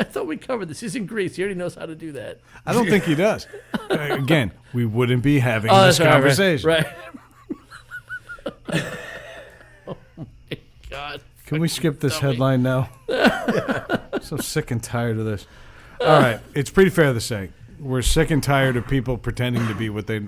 I thought we covered this. He's in Greece. He already knows how to do that. I don't think he does. Again, we wouldn't be having Oh, this that's right, conversation. Right. Oh, my God. Can we skip this dummy. headline now? So sick and tired of this. All right. It's pretty fair to say we're sick and tired of people pretending to be what they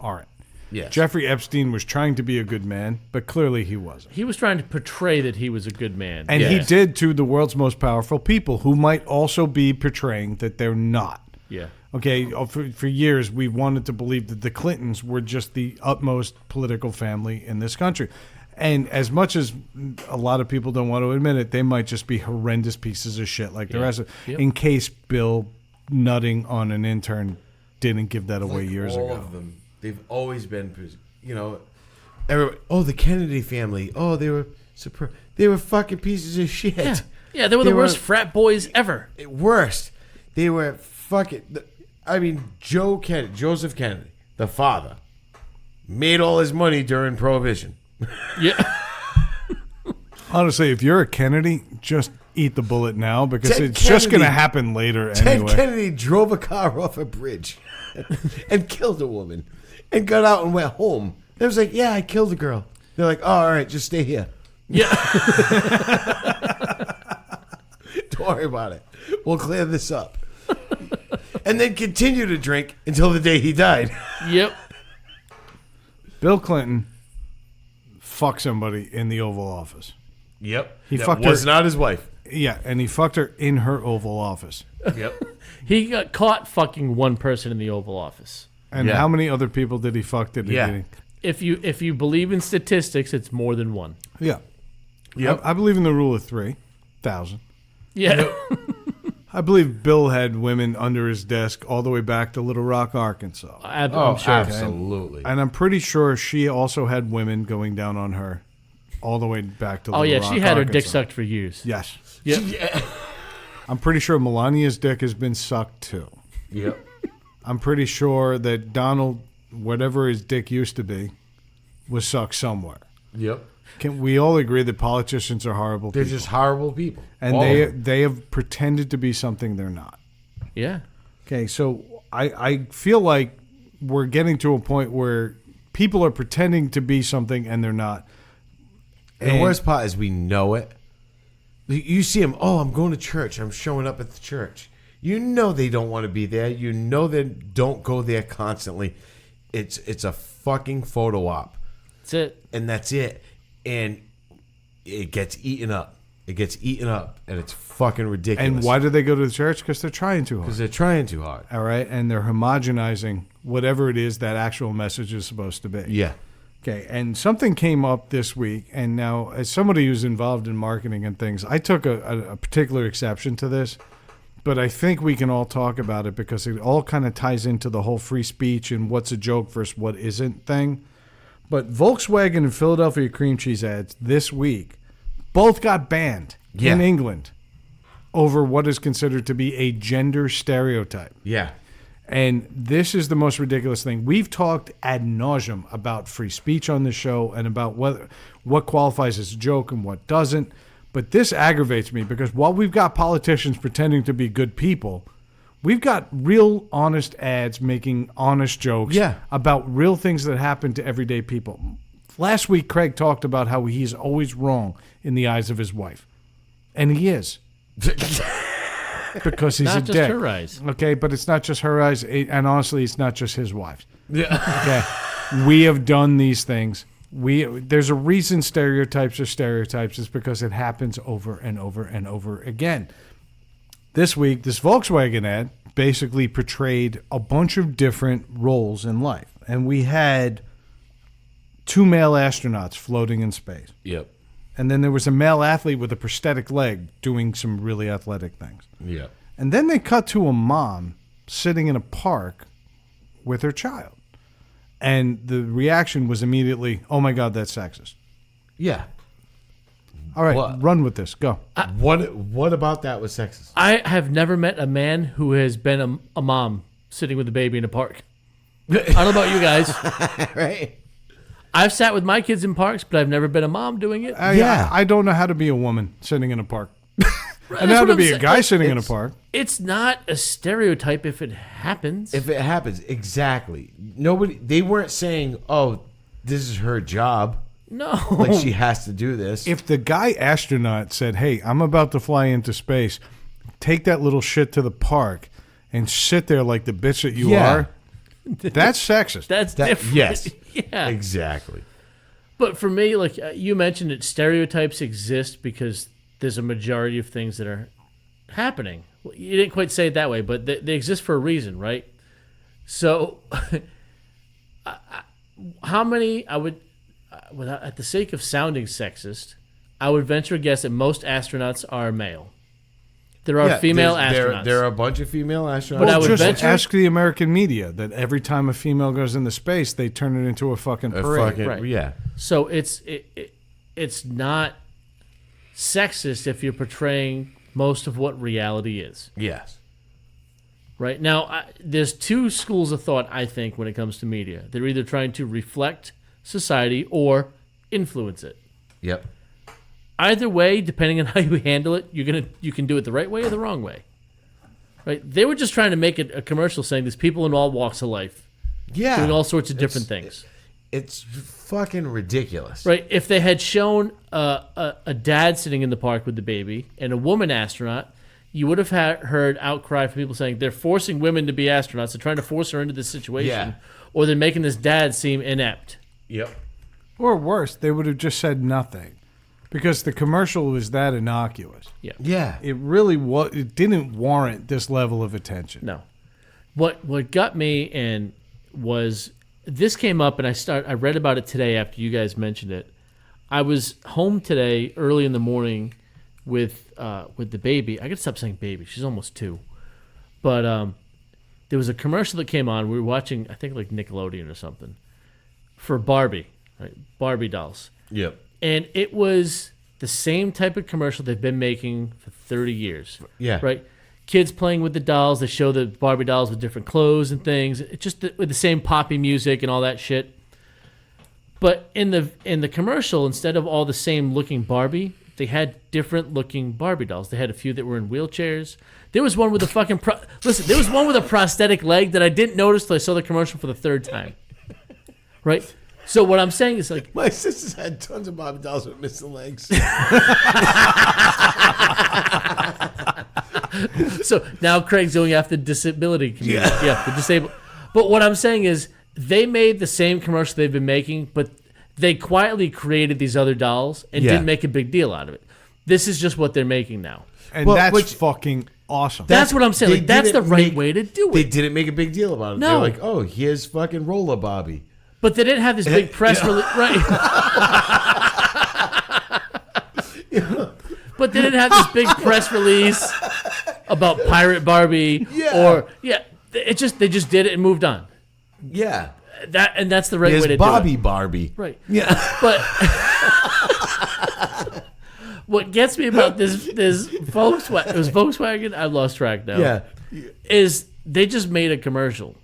aren't. Yes. Jeffrey Epstein was trying to be a good man, but clearly he wasn't. He was trying to portray that he was a good man. And he Yes. did to the world's most powerful people who might also be portraying that they're not. Yeah. Okay, for years we've wanted to believe that the Clintons were just the utmost political family in this country. And as much as a lot of people don't want to admit it, they might just be horrendous pieces of shit like the rest of Yep. in case Bill nutting on an intern didn't give that away years all ago. of them. They've always been, everybody. Oh, the Kennedy family. Oh, they were They were fucking pieces of shit. Yeah. Yeah, they were the worst frat boys ever. Worst. They were fucking. I mean, Joseph Kennedy, the father, made all his money during Prohibition. Yeah. Honestly, if you're a Kennedy, just eat the bullet now because Ted it's just going to Kennedy- happen later Ted anyway. Kennedy drove a car off a bridge and killed a woman and got out and went home. It was like, yeah, I killed a girl. They're like, oh, all right, just stay here. Yeah. Don't worry about it. We'll clear this up. And then continue to drink until the day he died. Yep. Bill Clinton fucked somebody in the Oval Office. Yep. He that fucked was her. not his wife. Yeah, and he fucked her in her Oval Office. Yep. He got caught fucking one person in the Oval Office. And Yeah. how many other people did he fuck? Did he? Yeah. If you believe in statistics, it's more than one. Yeah. Yep. I believe in the rule of 3,000. Yeah. I believe Bill had women under his desk all the way back to Little Rock, Arkansas. I'm Oh, sure. absolutely. And I'm pretty sure she also had women going down on her all the way back to Oh Little yeah, Rock, she had her dick Arkansas. sucked for years. Yes. Yep. I'm pretty sure Melania's dick has been sucked too. Yep. I'm pretty sure that Donald, whatever his dick used to be, was sucked somewhere. Yep. Can we all agree that politicians are horrible They're people? just horrible people. And All of them. they have pretended to be something they're not. Yeah. Okay, so I feel like we're getting to a point where people are pretending to be something and they're not. And the worst part is we know it. You see them, oh, I'm going to church. I'm showing up at the church. You know they don't want to be there. You know they don't go there constantly. It's a fucking photo op. That's it. And that's it. And it gets eaten up. It gets eaten up, and it's fucking ridiculous. And why do they go to the church? Because they're trying too hard. Because they're trying too hard. All right, and they're homogenizing whatever it is that actual message is supposed to be. Yeah. Okay, and something came up this week, and now as somebody who's involved in marketing and things, I took a particular exception to this, but I think we can all talk about it because it all kind of ties into the whole free speech and what's a joke versus what isn't thing. But Volkswagen and Philadelphia cream cheese ads this week both got banned in England over what is considered to be a gender stereotype. Yeah. And this is the most ridiculous thing. We've talked ad nauseum about free speech on the show and about what qualifies as a joke and what doesn't. But this aggravates me because while we've got politicians pretending to be good people, we've got real honest ads making honest jokes about real things that happen to everyday people. Last week, Craig talked about how he's always wrong in the eyes of his wife. And he is. Because he's not a just dick. her eyes. Okay, but it's not just her eyes. And honestly, it's not just his wife. Yeah. Okay. We have done these things. There's a reason stereotypes are stereotypes. It's because it happens over and over and over again. This week, this Volkswagen ad basically portrayed a bunch of different roles in life. And we had 2 male astronauts floating in space. Yep. And then there was a male athlete with a prosthetic leg doing some really athletic things. Yep. And then they cut to a mom sitting in a park with her child. And the reaction was immediately, oh my God, that's sexist. Yeah. All right, run with this. Go. What about that was sexist? I have never met a man who has been a mom sitting with a baby in a park. I don't know about you guys. Right. I've sat with my kids in parks, but I've never been a mom doing it. I don't know how to be a woman sitting in a park. I know how to be a guy sitting in a park. It's not a stereotype if it happens. If it happens, exactly. They weren't saying, oh, this is her job. No. Like she has to do this. If the guy astronaut said, hey, I'm about to fly into space, take that little shit to the park and sit there like the bitch that you are, that's sexist. That's different. Yes. Yeah. Exactly. But for me, like you mentioned, it stereotypes exist because there's a majority of things that are happening. Well, you didn't quite say it that way, but they exist for a reason, right? So, how many without at the sake of sounding sexist, I would venture a guess that most astronauts are male. There are female astronauts. There are a bunch of female astronauts. But I would just venture, ask the American media that every time a female goes into space, they turn it into a fucking parade. right. Yeah. So it's not sexist if you're portraying most of what reality is. Yes. Right now, there's 2 schools of thought, I think, when it comes to media. They're either trying to reflect society or influence it. Yep. Either way, depending on how you handle it, you can do it the right way or the wrong way. Right? They were just trying to make it a commercial saying there's people in all walks of life doing all sorts of different things. It's fucking ridiculous. Right? If they had shown a dad sitting in the park with the baby and a woman astronaut, you would have heard outcry from people saying they're forcing women to be astronauts. They're trying to force her into this situation. Or they're making this dad seem inept. Yep. Or worse, they would have just said nothing. Because the commercial was that innocuous. Yeah. Yeah. It really it didn't warrant this level of attention. No. What got me and was this came up and I read about it today after you guys mentioned it. I was home today early in the morning with the baby. I gotta stop saying baby. She's almost 2. But there was a commercial that came on. We were watching, I think, like Nickelodeon or something for Barbie, right? Barbie dolls. Yep. And it was the same type of commercial they've been making for 30 years. Yeah. Right? Kids playing with the dolls. They show the Barbie dolls with different clothes and things. It's just with the same poppy music and all that shit. But in the commercial, instead of all the same looking Barbie, they had different looking Barbie dolls. They had a few that were in wheelchairs. There was one with a fucking there was one with a prosthetic leg that I didn't notice till I saw the commercial for the 3rd time. Right? So what I'm saying is like My sister's had tons of Barbie dolls with missing legs. So now Craig's going after the disability community. Yeah, the disabled. But what I'm saying is they made the same commercial they've been making, but they quietly created these other dolls and didn't make a big deal out of it. This is just what they're making now. And that's fucking awesome. That's what I'm saying. Like, that's the right way to do it. They didn't make a big deal about it. No. They're like, oh, here's fucking Roller Bobby. But they didn't have this big press release. Right. But they didn't have this big press release about Pirate Barbie. They just did it and moved on. Yeah. That's the right way to Bobby do it. Barbie. Right. Yeah. But what gets me about this Volkswagen, it was Volkswagen, I've lost track now. Yeah. Is they just made a commercial.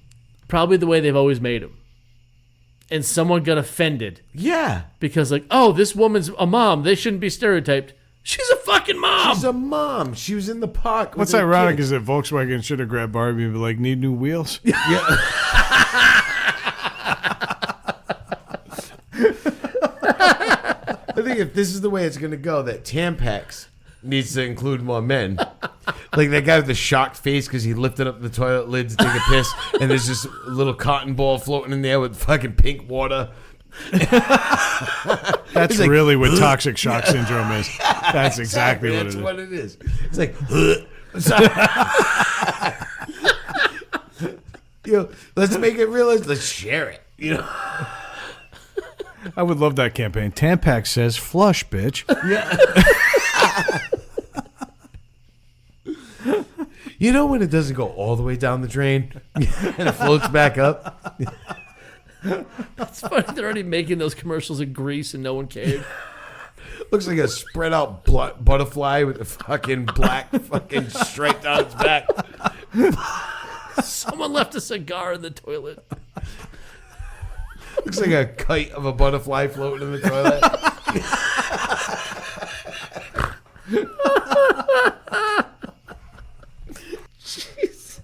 Probably the way they've always made them. And someone got offended. Yeah. Because like, oh, this woman's a mom. They shouldn't be stereotyped. She's a fucking mom. She's a mom. She was in the park. What's ironic is that Volkswagen should have grabbed Barbie and be like, need new wheels? Yeah. I think if this is the way it's going to go, that Tampax needs to include more men. Like that guy with the shocked face because he lifted up the toilet lid to take a piss, and there's just a little cotton ball floating in there with fucking pink water. That's like, really what toxic shock syndrome is. That's exactly what it is. That's what it is. It's like, let's make it realistic. Let's share it. I would love that campaign. Tampax says flush, bitch. Yeah. You know when it doesn't go all the way down the drain and it floats back up? It's funny. They're already making those commercials in Greece and no one cared. Looks like a spread out butterfly with a fucking black fucking stripe down its back. Someone left a cigar in the toilet. Looks like a kite of a butterfly floating in the toilet. Jesus.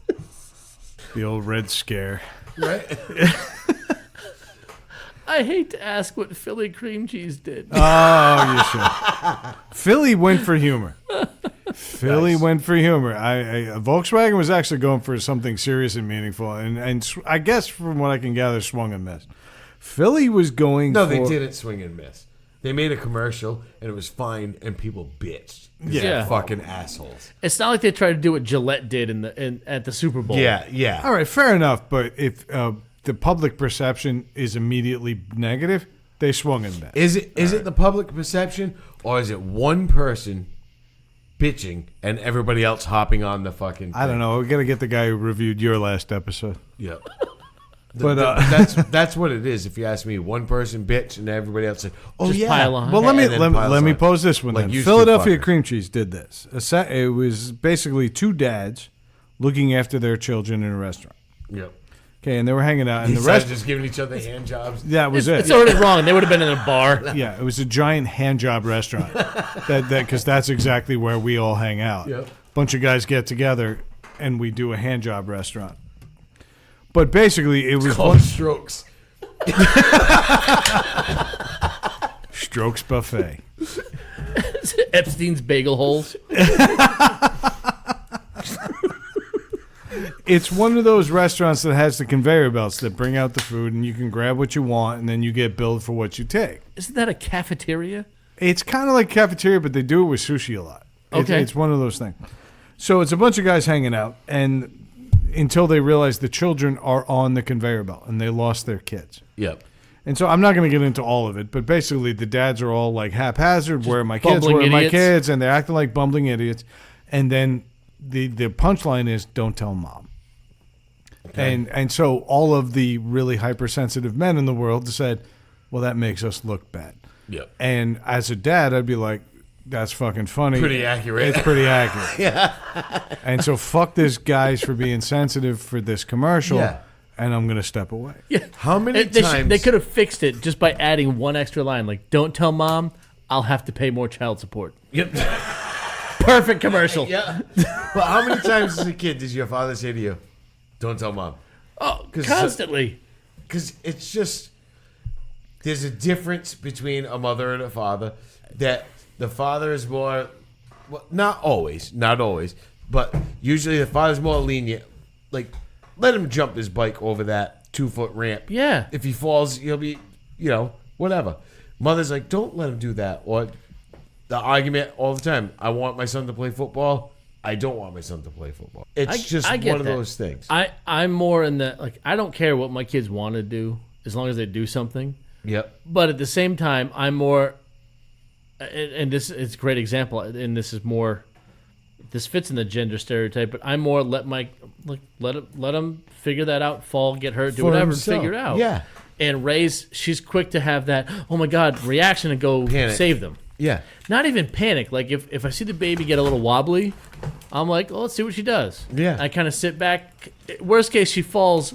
The old Red Scare. Right? I hate to ask what Philly cream cheese did. Oh, you should. Philly went for humor. Philly went for humor. Volkswagen was actually going for something serious and meaningful, and I guess from what I can gather, swung and missed. Philly was going No, for... they didn't swing and miss. They made a commercial, and it was fine, and people bitched. Yeah. Fucking assholes. It's not like they tried to do what Gillette did at the Super Bowl. Yeah. All right, fair enough, but if the public perception is immediately negative, they swung and missed. Is it the public perception, or is it one person bitching and everybody else hopping on the fucking thing? I don't know. We got to get the guy who reviewed your last episode. Yeah. But that's what it is. If you ask me, one person bitch and everybody else said, "Oh Just yeah." pile on. Well, let And me then pose this one Like then. used to, Philadelphia fucker. cream cheese did this. It was basically two dads looking after their children in a restaurant. Yep. Okay, and they were hanging out, and These the guys rest. just giving each other hand jobs. That was it. It's already wrong. They would have been in a bar. Yeah, it was a giant hand job restaurant. Because that's exactly where we all hang out. Yep. Bunch of guys get together, and we do a hand job restaurant. But basically, it was Called Strokes. Strokes Buffet. Epstein's bagel holes. It's one of those restaurants that has the conveyor belts that bring out the food, and you can grab what you want, and then you get billed for what you take. Isn't that a cafeteria? It's kind of like cafeteria, but they do it with sushi a lot. Okay. It's one of those things. So it's a bunch of guys hanging out, and until they realize the children are on the conveyor belt, and they lost their kids. Yep. And so I'm not going to get into all of it, but basically the dads are all like haphazard, where are my kids, bumbling where are my idiots. kids, and they're acting like bumbling idiots. And then the punchline is, don't tell mom. Okay. And so all of the really hypersensitive men in the world said, well, that makes us look bad. Yep. And as a dad, I'd be like, that's fucking funny. Pretty accurate. It's pretty accurate. Yeah. And so fuck this guys for being sensitive for this commercial, and I'm going to step away. Yeah. How many times they could have fixed it just by adding one extra line, like, don't tell mom, I'll have to pay more child support. Yep. Perfect commercial. Yeah. Well, how many times as a kid did your father say to you, "Don't tell mom"? Oh, constantly. Because it's just, there's a difference between a mother and a father. That the father is more, well, not always, but usually the father's more lenient. Like, let him jump his bike over that 2-foot ramp. Yeah. If he falls, he'll be, whatever. Mother's like, don't let him do that. Or the argument all the time. I want my son to play football. I don't want my son to play football. It's just I get one of that. those things. I'm more in the, like, I don't care what my kids want to do as long as they do something. Yep. But at the same time, I'm more, and this is a great example, and this fits in the gender stereotype, but I'm more let him figure that out, fall, get hurt, do For whatever, himself. figure it out. Yeah. And Ray's, she's quick to have that, oh my God, reaction and go Panic. save them. Yeah. Not even panic. Like if I see the baby get a little wobbly, I'm like, oh, let's see what she does. Yeah. I kind of sit back. Worst case, she falls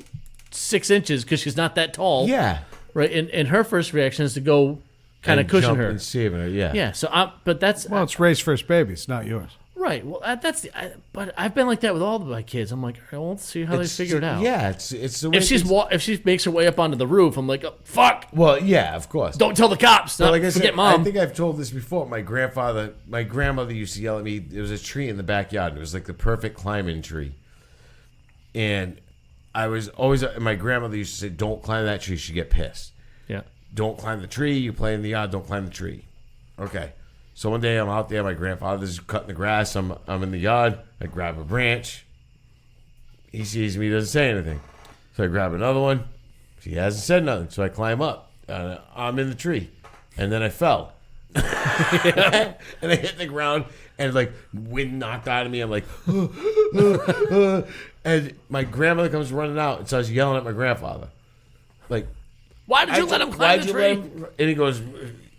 6 inches because she's not that tall. Yeah. Right. And her first reaction is to go kind of And cushion jump her. and saving her. Yeah. Yeah. So but that's Well, it's Ray's first baby. It's not yours. right. Well, but I've been like that with all of my kids. I'm like, well, let's see how they figure it out. Yeah. It's the way If she makes her way up onto the roof, I'm like, oh, fuck. Well, yeah, of course. Don't tell the cops. Well, Not, like I forget said, mom. I think I've told this before. My grandmother used to yell at me. There was a tree in the backyard. And it was like the perfect climbing tree. And I was always, my grandmother used to say, don't climb that tree. She'd get pissed. Yeah. Don't climb the tree. You play in the yard. Don't climb the tree. Okay. So one day I'm out there. My grandfather's cutting the grass. I'm in the yard. I grab a branch. He sees me. Doesn't say anything. So I grab another one. He hasn't said nothing. So I climb up. And I'm in the tree. And then I fell. And I hit the ground. And like wind knocked out of me. I'm like, and my grandmother comes running out and starts yelling at my grandfather. Like, Why did you let him climb the tree? And he goes,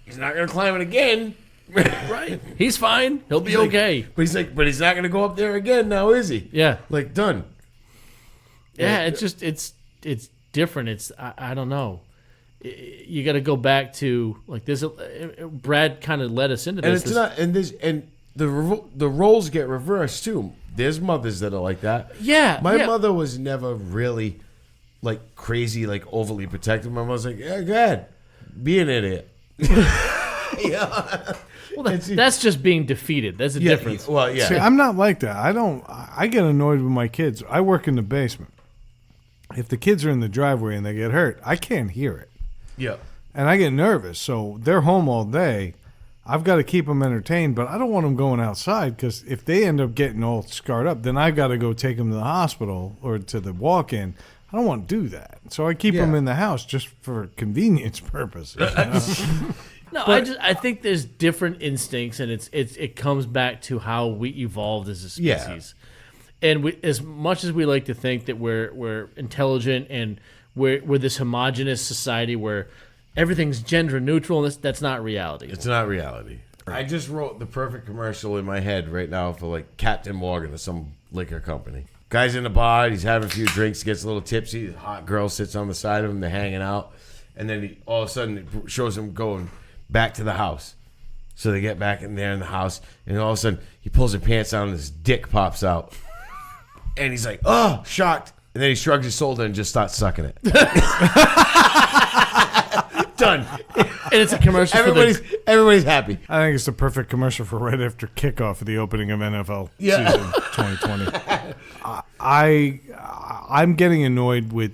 he's not going to climb it again. Right. He's fine. He'll be okay. But he's not going to go up there again now, is he? Yeah. Like, done. Yeah, it's just it's different. It's I don't know. You got to go back to like this. Brad kind of led us into And this. it's not, and the roles get reversed too. There's mothers that are like that. Yeah, My yeah. mother was never really like crazy, like overly protective. My mother's like, yeah, go ahead, be an idiot. Yeah. Well, that's just being defeated. That's a difference. Well, yeah. See, I'm not like that. I get annoyed with my kids. I work in the basement. If the kids are in the driveway and they get hurt, I can't hear it. Yeah. And I get nervous. So they're home all day. I've got to keep them entertained, but I don't want them going outside because if they end up getting all scarred up, then I've got to go take them to the hospital or to the walk-in. I don't want to do that. So I keep them in the house just for convenience purposes. You know? No, I think there's different instincts, and it comes back to how we evolved as a species. And as much as we like to think that we're intelligent and we're this homogenous society where everything's gender neutral, and that's not reality. It's not reality. I just wrote the perfect commercial in my head right now for like Captain Morgan or some liquor company. Guy's in the bar, he's having a few drinks, gets a little tipsy. The hot girl sits on the side of him, they're hanging out, and then all of a sudden it shows him going back to the house. So they get back in there in the house, and all of a sudden he pulls his pants down and his dick pops out. And he's like, oh, shocked. And then he shrugs his shoulder and just starts sucking it. Done. And it's a commercial. Everybody's happy. I think it's the perfect commercial for right after kickoff of the opening of NFL Yeah. season 2020. I'm getting annoyed with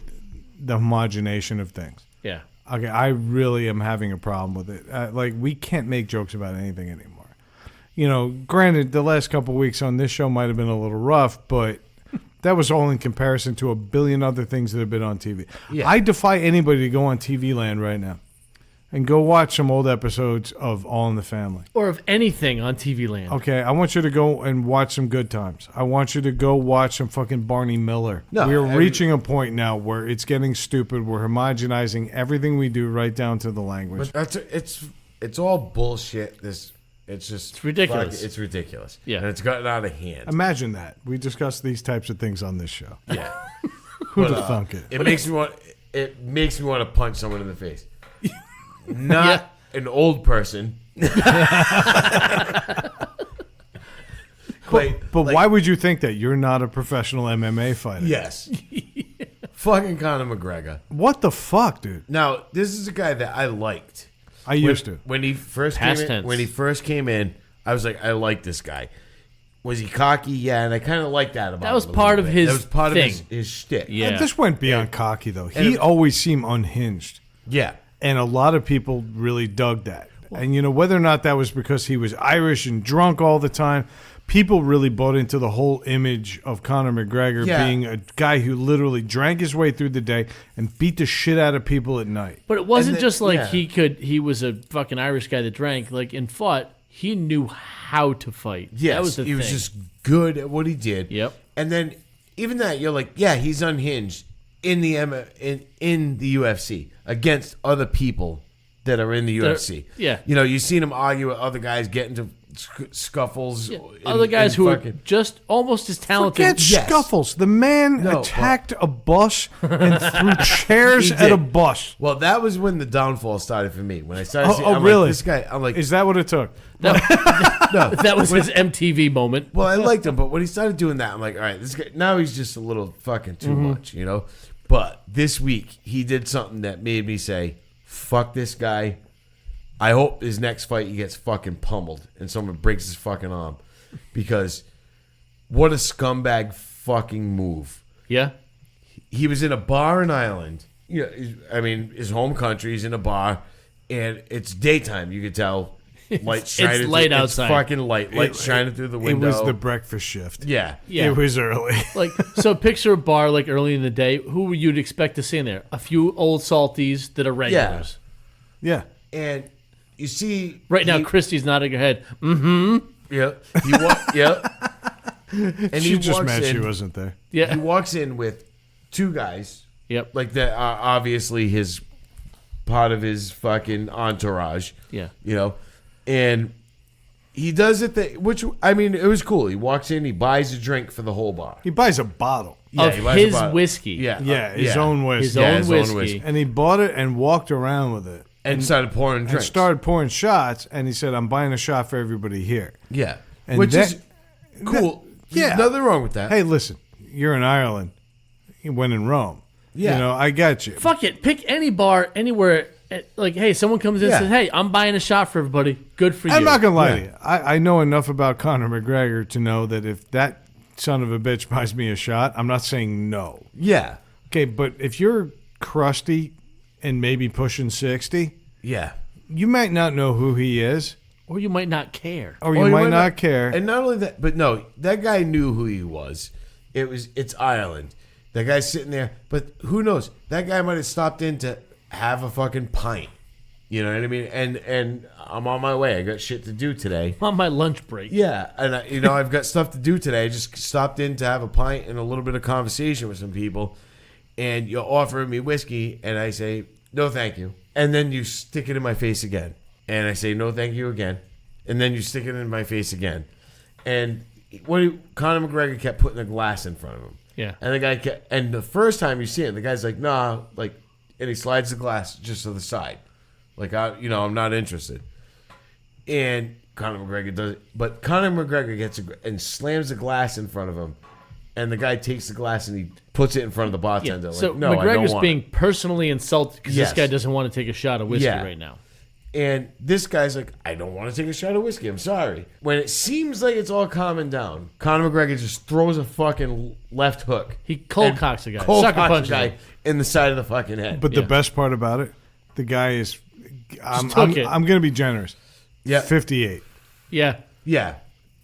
the homogenation of things. Yeah. Okay, I really am having a problem with it. Like, we can't make jokes about anything anymore. You know, granted, the last couple of weeks on this show might have been a little rough, but that was all in comparison to a billion other things that have been on TV. Yeah. I defy anybody to go on TV Land right now and go watch some old episodes of All in the Family. Or of anything on TV Land. Okay, I want you to go and watch some Good Times. I want you to go watch some fucking Barney Miller. No, we're reaching a point now where it's getting stupid. We're homogenizing everything we do right down to the language. But it's all bullshit. It's ridiculous. It's ridiculous. Yeah. And it's gotten out of hand. Imagine that. We discuss these types of things on this show. Yeah. Who'd have thunk it? It makes me want to punch someone in the face. Not an old person. But why would you think that? You're not a professional MMA fighter. Yes. Fucking Conor McGregor. What the fuck, dude? Now, this is a guy that I liked. I used to. When he first Past came in, tense. when he first came in, I was like, I like this guy. Was he cocky? Yeah, and I kind of like that about That was him a part little of bit. his That was part thing. of his shtick. Yeah. This went beyond cocky, though. And He it- always seemed unhinged. Yeah. And a lot of people really dug that. And, whether or not that was because he was Irish and drunk all the time, people really bought into the whole image of Conor McGregor Yeah. being a guy who literally drank his way through the day and beat the shit out of people at night. But it wasn't And then- just like yeah. he was a fucking Irish guy that drank. Like, and fought, he knew how to fight. Yes, that was the he thing. was just good at what he did. Yep. And then even that, you're like, yeah, he's unhinged in the in the UFC against other people that are in the UFC. yeah. You've seen him argue with other guys, get into scuffles. Yeah. in- Other guys in who fucking- are just almost as talented. Forget Yes. scuffles. The man No, attacked a bus and threw chairs He at a did. bus. Well, that was when the downfall started for me. When I started seeing, Oh, I'm really? like, this guy, I'm like, Is that what it took? no. That was his MTV moment. Well, I liked him, but when he started doing that, I'm like, all right, this guy, now he's just a little fucking too much, But this week, he did something that made me say, fuck this guy. I hope his next fight he gets fucking pummeled and someone breaks his fucking arm. Because what a scumbag fucking move. Yeah. He was in a bar in Ireland. His home country, he's in a bar, and it's daytime, you could tell. Light shining light through, outside. It's fucking light. Light shining through the It window. was the breakfast shift. Yeah. Yeah. It was early. Like, so picture a bar like early in the day. Who you'd expect to see in there? A few old salties that are regulars. Yeah. And you see, Right now, he- Christy's nodding her head. yeah, and She just walks mad she in. wasn't there. Yeah. He walks in with two guys, Yep. like that are obviously his part of his fucking entourage. Yeah. And he does it which it was cool. He walks in, he buys a drink for the whole bar. He buys a bottle. Of he buys a his bottle. whiskey. Yeah, Yeah, his own whiskey. His Yeah, own his own whiskey. whiskey. And he bought it and walked around with it. and started pouring And drinks. started pouring shots, and he said, I'm buying a shot for everybody here. Yeah, And which that- is cool. yeah. There's nothing wrong with that. Hey, listen, you're in Ireland. You went in Rome. Yeah. I got you. Fuck it. Pick any bar anywhere. Like, hey, someone comes in Yeah. and says, hey, I'm buying a shot for everybody. Good for you. I'm not going to lie Yeah. to you. I know enough about Conor McGregor to know that if that son of a bitch buys me a shot, I'm not saying no. Yeah, Okay, but if you're crusty and maybe pushing 60, yeah. you might not know who he is, Or you might not care. or you Or might not care. And not only that, but no, that guy knew who he was. It's Ireland. That guy's sitting there, but who knows? That guy might have stopped in to have a fucking pint. You know what I mean? And I'm on my way. I got shit to do today. I'm on my lunch break. Yeah, and I've got stuff to do today. I just stopped in to have a pint and a little bit of conversation with some people. And you're offering me whiskey, and I say no, thank you. And then you stick it in my face again, and I say no, thank you again. And then you stick it in my face again. And Conor McGregor kept putting a glass in front of him. Yeah. And the guy kept, and the first time you see it, the guy's like, nah, like, and he slides the glass just to the side. Like, I'm not interested. And Conor McGregor does it. But Conor McGregor gets and slams the glass in front of him. And the guy takes the glass and he puts it in front of the bartender. Yeah. So like, no, I don't McGregor's want being it. personally insulted because Yes. this guy doesn't want to take a shot of whiskey Yeah. right now. And this guy's like, I don't want to take a shot of whiskey. I'm sorry. When it seems like it's all calming down, Conor McGregor just throws a fucking left hook. He cold And cocks a guy. cold Sucker cocks punches a guy him. in the side of the fucking head. But the Yeah. best part about it, the guy is, I'm took it. going to be generous. Yeah. 58. Yeah. Yeah.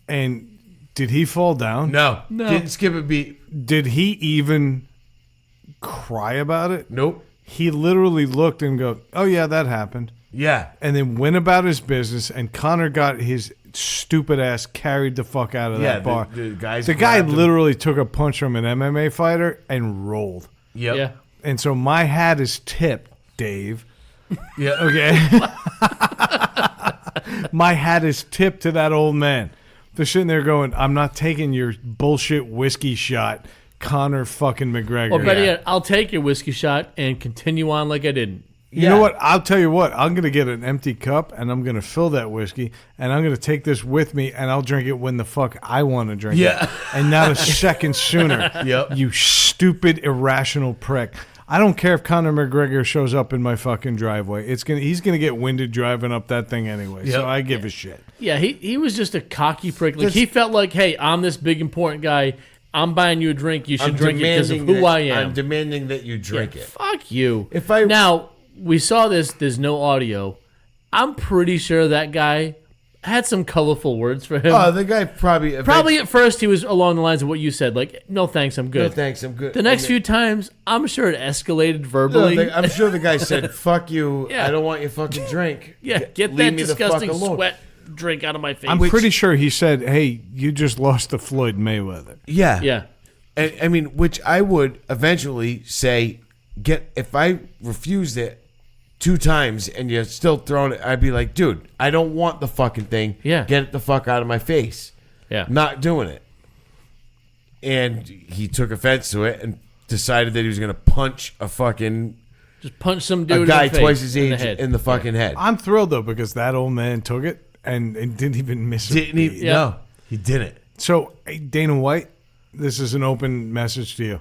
And did he fall down? No. No. Didn't skip a beat. Did he even cry about it? Nope. He literally looked and go, oh, yeah, that happened. Yeah. And then went about his business, and Connor got his stupid ass carried the fuck out of Yeah. that bar. The guy guy literally took a punch from an MMA fighter and rolled. Yep. Yeah. And so my hat is tipped, Dave. Yeah. Okay. My hat is tipped to that old man. They're sitting there going, I'm not taking your bullshit whiskey shot, Conor fucking McGregor. Or better Yeah. yet, I'll take your whiskey shot and continue on like I didn't. You know what? I'll tell you what. I'm going to get an empty cup, and I'm going to fill that whiskey, and I'm going to take this with me, and I'll drink it when the fuck I want to drink it. And not a second sooner. You stupid, irrational prick. I don't care if Conor McGregor shows up in my fucking driveway. He's going to get winded driving up that thing anyway, so I give a shit. Yeah, he was just a cocky prick. Like, he felt like, hey, I'm this big, important guy. I'm buying you a drink. You should drink it because of who I am. I'm demanding that you drink it. Fuck you. Now, we saw this. There's no audio. I'm pretty sure that guy had some colorful words for him. Oh, the guy probably at first he was along the lines of what you said, like, no thanks, I'm good. No thanks, I'm good. The next few times, I'm sure it escalated verbally. I'm sure the guy said, fuck you, I don't want your fucking drink. Get that disgusting sweat drink out of my face. I'm pretty sure he said, hey, you just lost to Floyd Mayweather. Yeah. And, I mean, which I would eventually say, if I refused it 2 times and you're still throwing it, I'd be like, dude, I don't want the fucking thing. Get it the fuck out of my face. Not doing it. And he took offense to it and decided that he was going to punch just punch some dude a guy in the face, twice his age in the fucking head. I'm thrilled, though, because that old man took it and didn't even miss it. No, he didn't. So, hey, Dana White, this is an open message to you.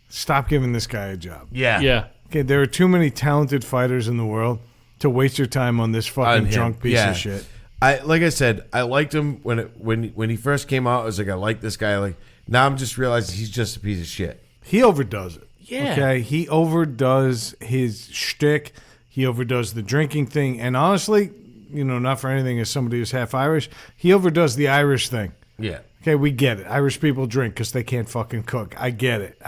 Stop giving this guy a job. Yeah. Okay, there are too many talented fighters in the world to waste your time on this fucking drunk piece of shit. Like I said, I liked him when he first came out. I was like, I like this guy. Now I'm just realizing he's just a piece of shit. He overdoes it. Yeah. Okay, he overdoes his shtick. He overdoes the drinking thing, and honestly, not for anything as somebody who's half Irish, he overdoes the Irish thing. Yeah. Okay, we get it. Irish people drink because they can't fucking cook. I get it.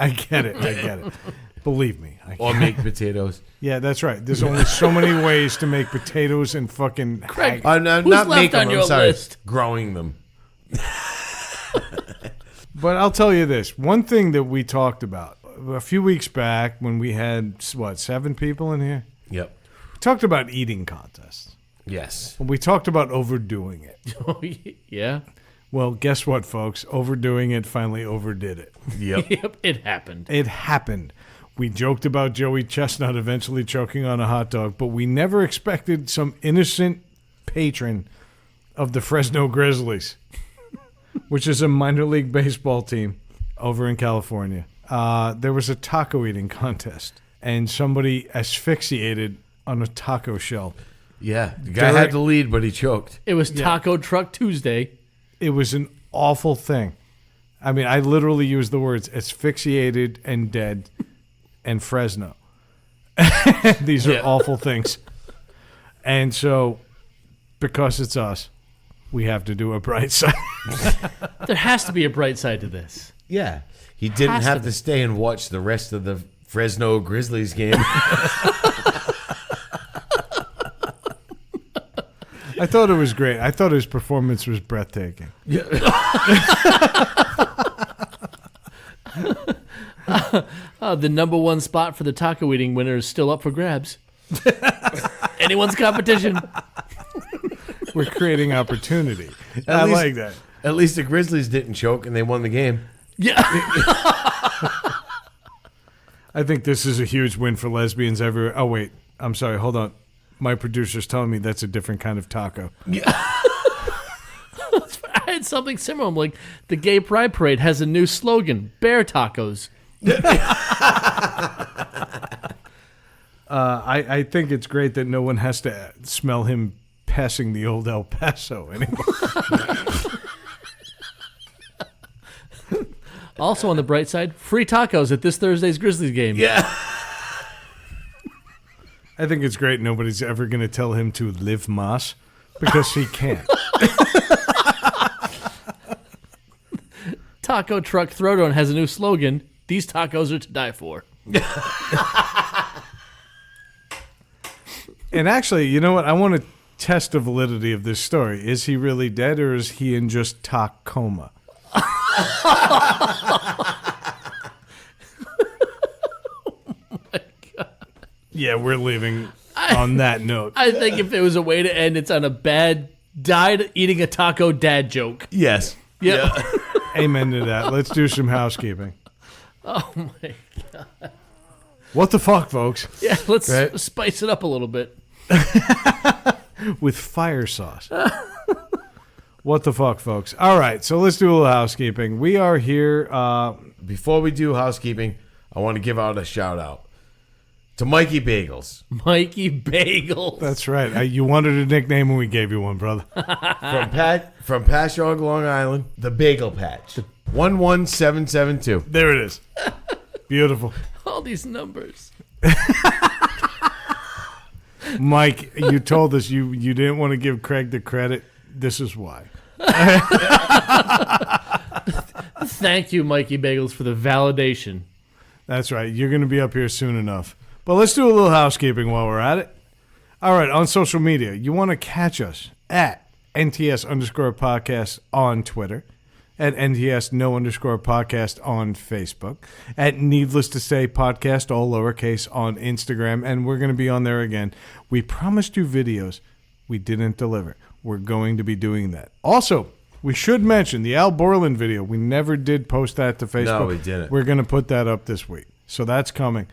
Believe me. Or make potatoes. Yeah, that's right. There's only so many ways to make potatoes and fucking... Craig, no, who's not left make on them, your I'm sorry. list? Growing them. But I'll tell you this. One thing that we talked about a few weeks back when we had, 7 people in here? Yep. We talked about eating contests. Yes. We talked about overdoing it. Oh, yeah. Well, guess what, folks? Overdoing it finally overdid it. Yep. It happened. It happened. We joked about Joey Chestnut eventually choking on a hot dog, but we never expected some innocent patron of the Fresno Grizzlies, which is a minor league baseball team over in California. There was a taco eating contest, and somebody asphyxiated on a taco shell. Yeah. The guy had the lead, but he choked. It was Taco Truck Tuesday. It was an awful thing. I mean, I literally used the words asphyxiated and dead and Fresno. These are awful things. And so, because it's us, we have to do a bright side. There has to be a bright side to this. Yeah. He didn't have to stay and watch the rest of the Fresno Grizzlies game. I thought it was great. I thought his performance was breathtaking. The #1 spot for the taco eating winner is still up for grabs. Anyone's competition. We're creating opportunity. I like that. At least the Grizzlies didn't choke and they won the game. Yeah. I think this is a huge win for lesbians everywhere. Oh, wait. I'm sorry. Hold on. My producer's telling me that's a different kind of taco. Yeah. I had something similar. I'm like, the Gay Pride Parade has a new slogan, Bear Tacos. I think it's great that no one has to smell him passing the old El Paso anymore. Also on the bright side, free tacos at this Thursday's Grizzlies game. Yeah. I think it's great nobody's ever going to tell him to live Mas because he can't. Taco Truck Throwdown has a new slogan, these tacos are to die for. And actually, you know what? I want to test the validity of this story. Is he really dead or is he in just tac coma? Yeah, we're leaving on that note. I think if there was a way to end, it's on a bad, died eating a taco dad joke. Yes. Yep. Yeah. Amen to that. Let's do some housekeeping. Oh, my God. What the fuck, folks? Yeah, let's Right. spice it up a little bit. With fire sauce. What the fuck, folks? All right, so let's do a little housekeeping. We are here. Before we do housekeeping, I want to give out a shout out to Mikey Bagels Mikey Bagels. That's right. You wanted a nickname and we gave you one, brother. from Patchogue, Long Island, the Bagel Patch. 11772. There it is. Beautiful. All these numbers. Mike, you told us you didn't want to give Craig the credit. This is why. Thank you, Mikey Bagels, for the validation. That's right. You're going to be up here soon enough. But let's do a little housekeeping while we're at it. All right, on social media, you want to catch us at NTS_podcast on Twitter, at NTS_podcast on Facebook, at Needless to Say Podcast, all lowercase, on Instagram, and we're going to be on there again. We promised you videos. We didn't deliver. We're going to be doing that. Also, we should mention the Al Borland video. We never did post that to Facebook. No, we didn't. We're going to put that up this week. So that's coming.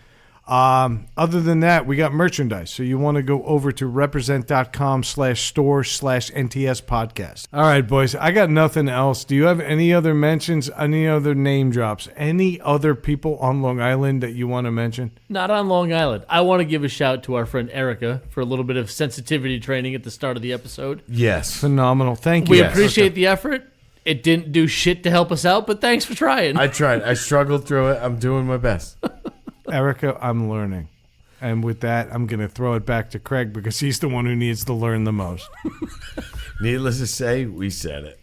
Other than that, we got merchandise. So you want to go over to represent.com/store/NTS podcast. All right, boys. I got nothing else. Do you have any other mentions, any other name drops, any other people on Long Island that you want to mention? Not on Long Island. I want to give a shout to our friend Erica for a little bit of sensitivity training at the start of the episode. Yes. Phenomenal. Thank you. We appreciate the effort. It didn't do shit to help us out, but thanks for trying. I tried. I struggled through it. I'm doing my best. Erica, I'm learning. And with that, I'm going to throw it back to Craig because he's the one who needs to learn the most. Needless to say, we said it.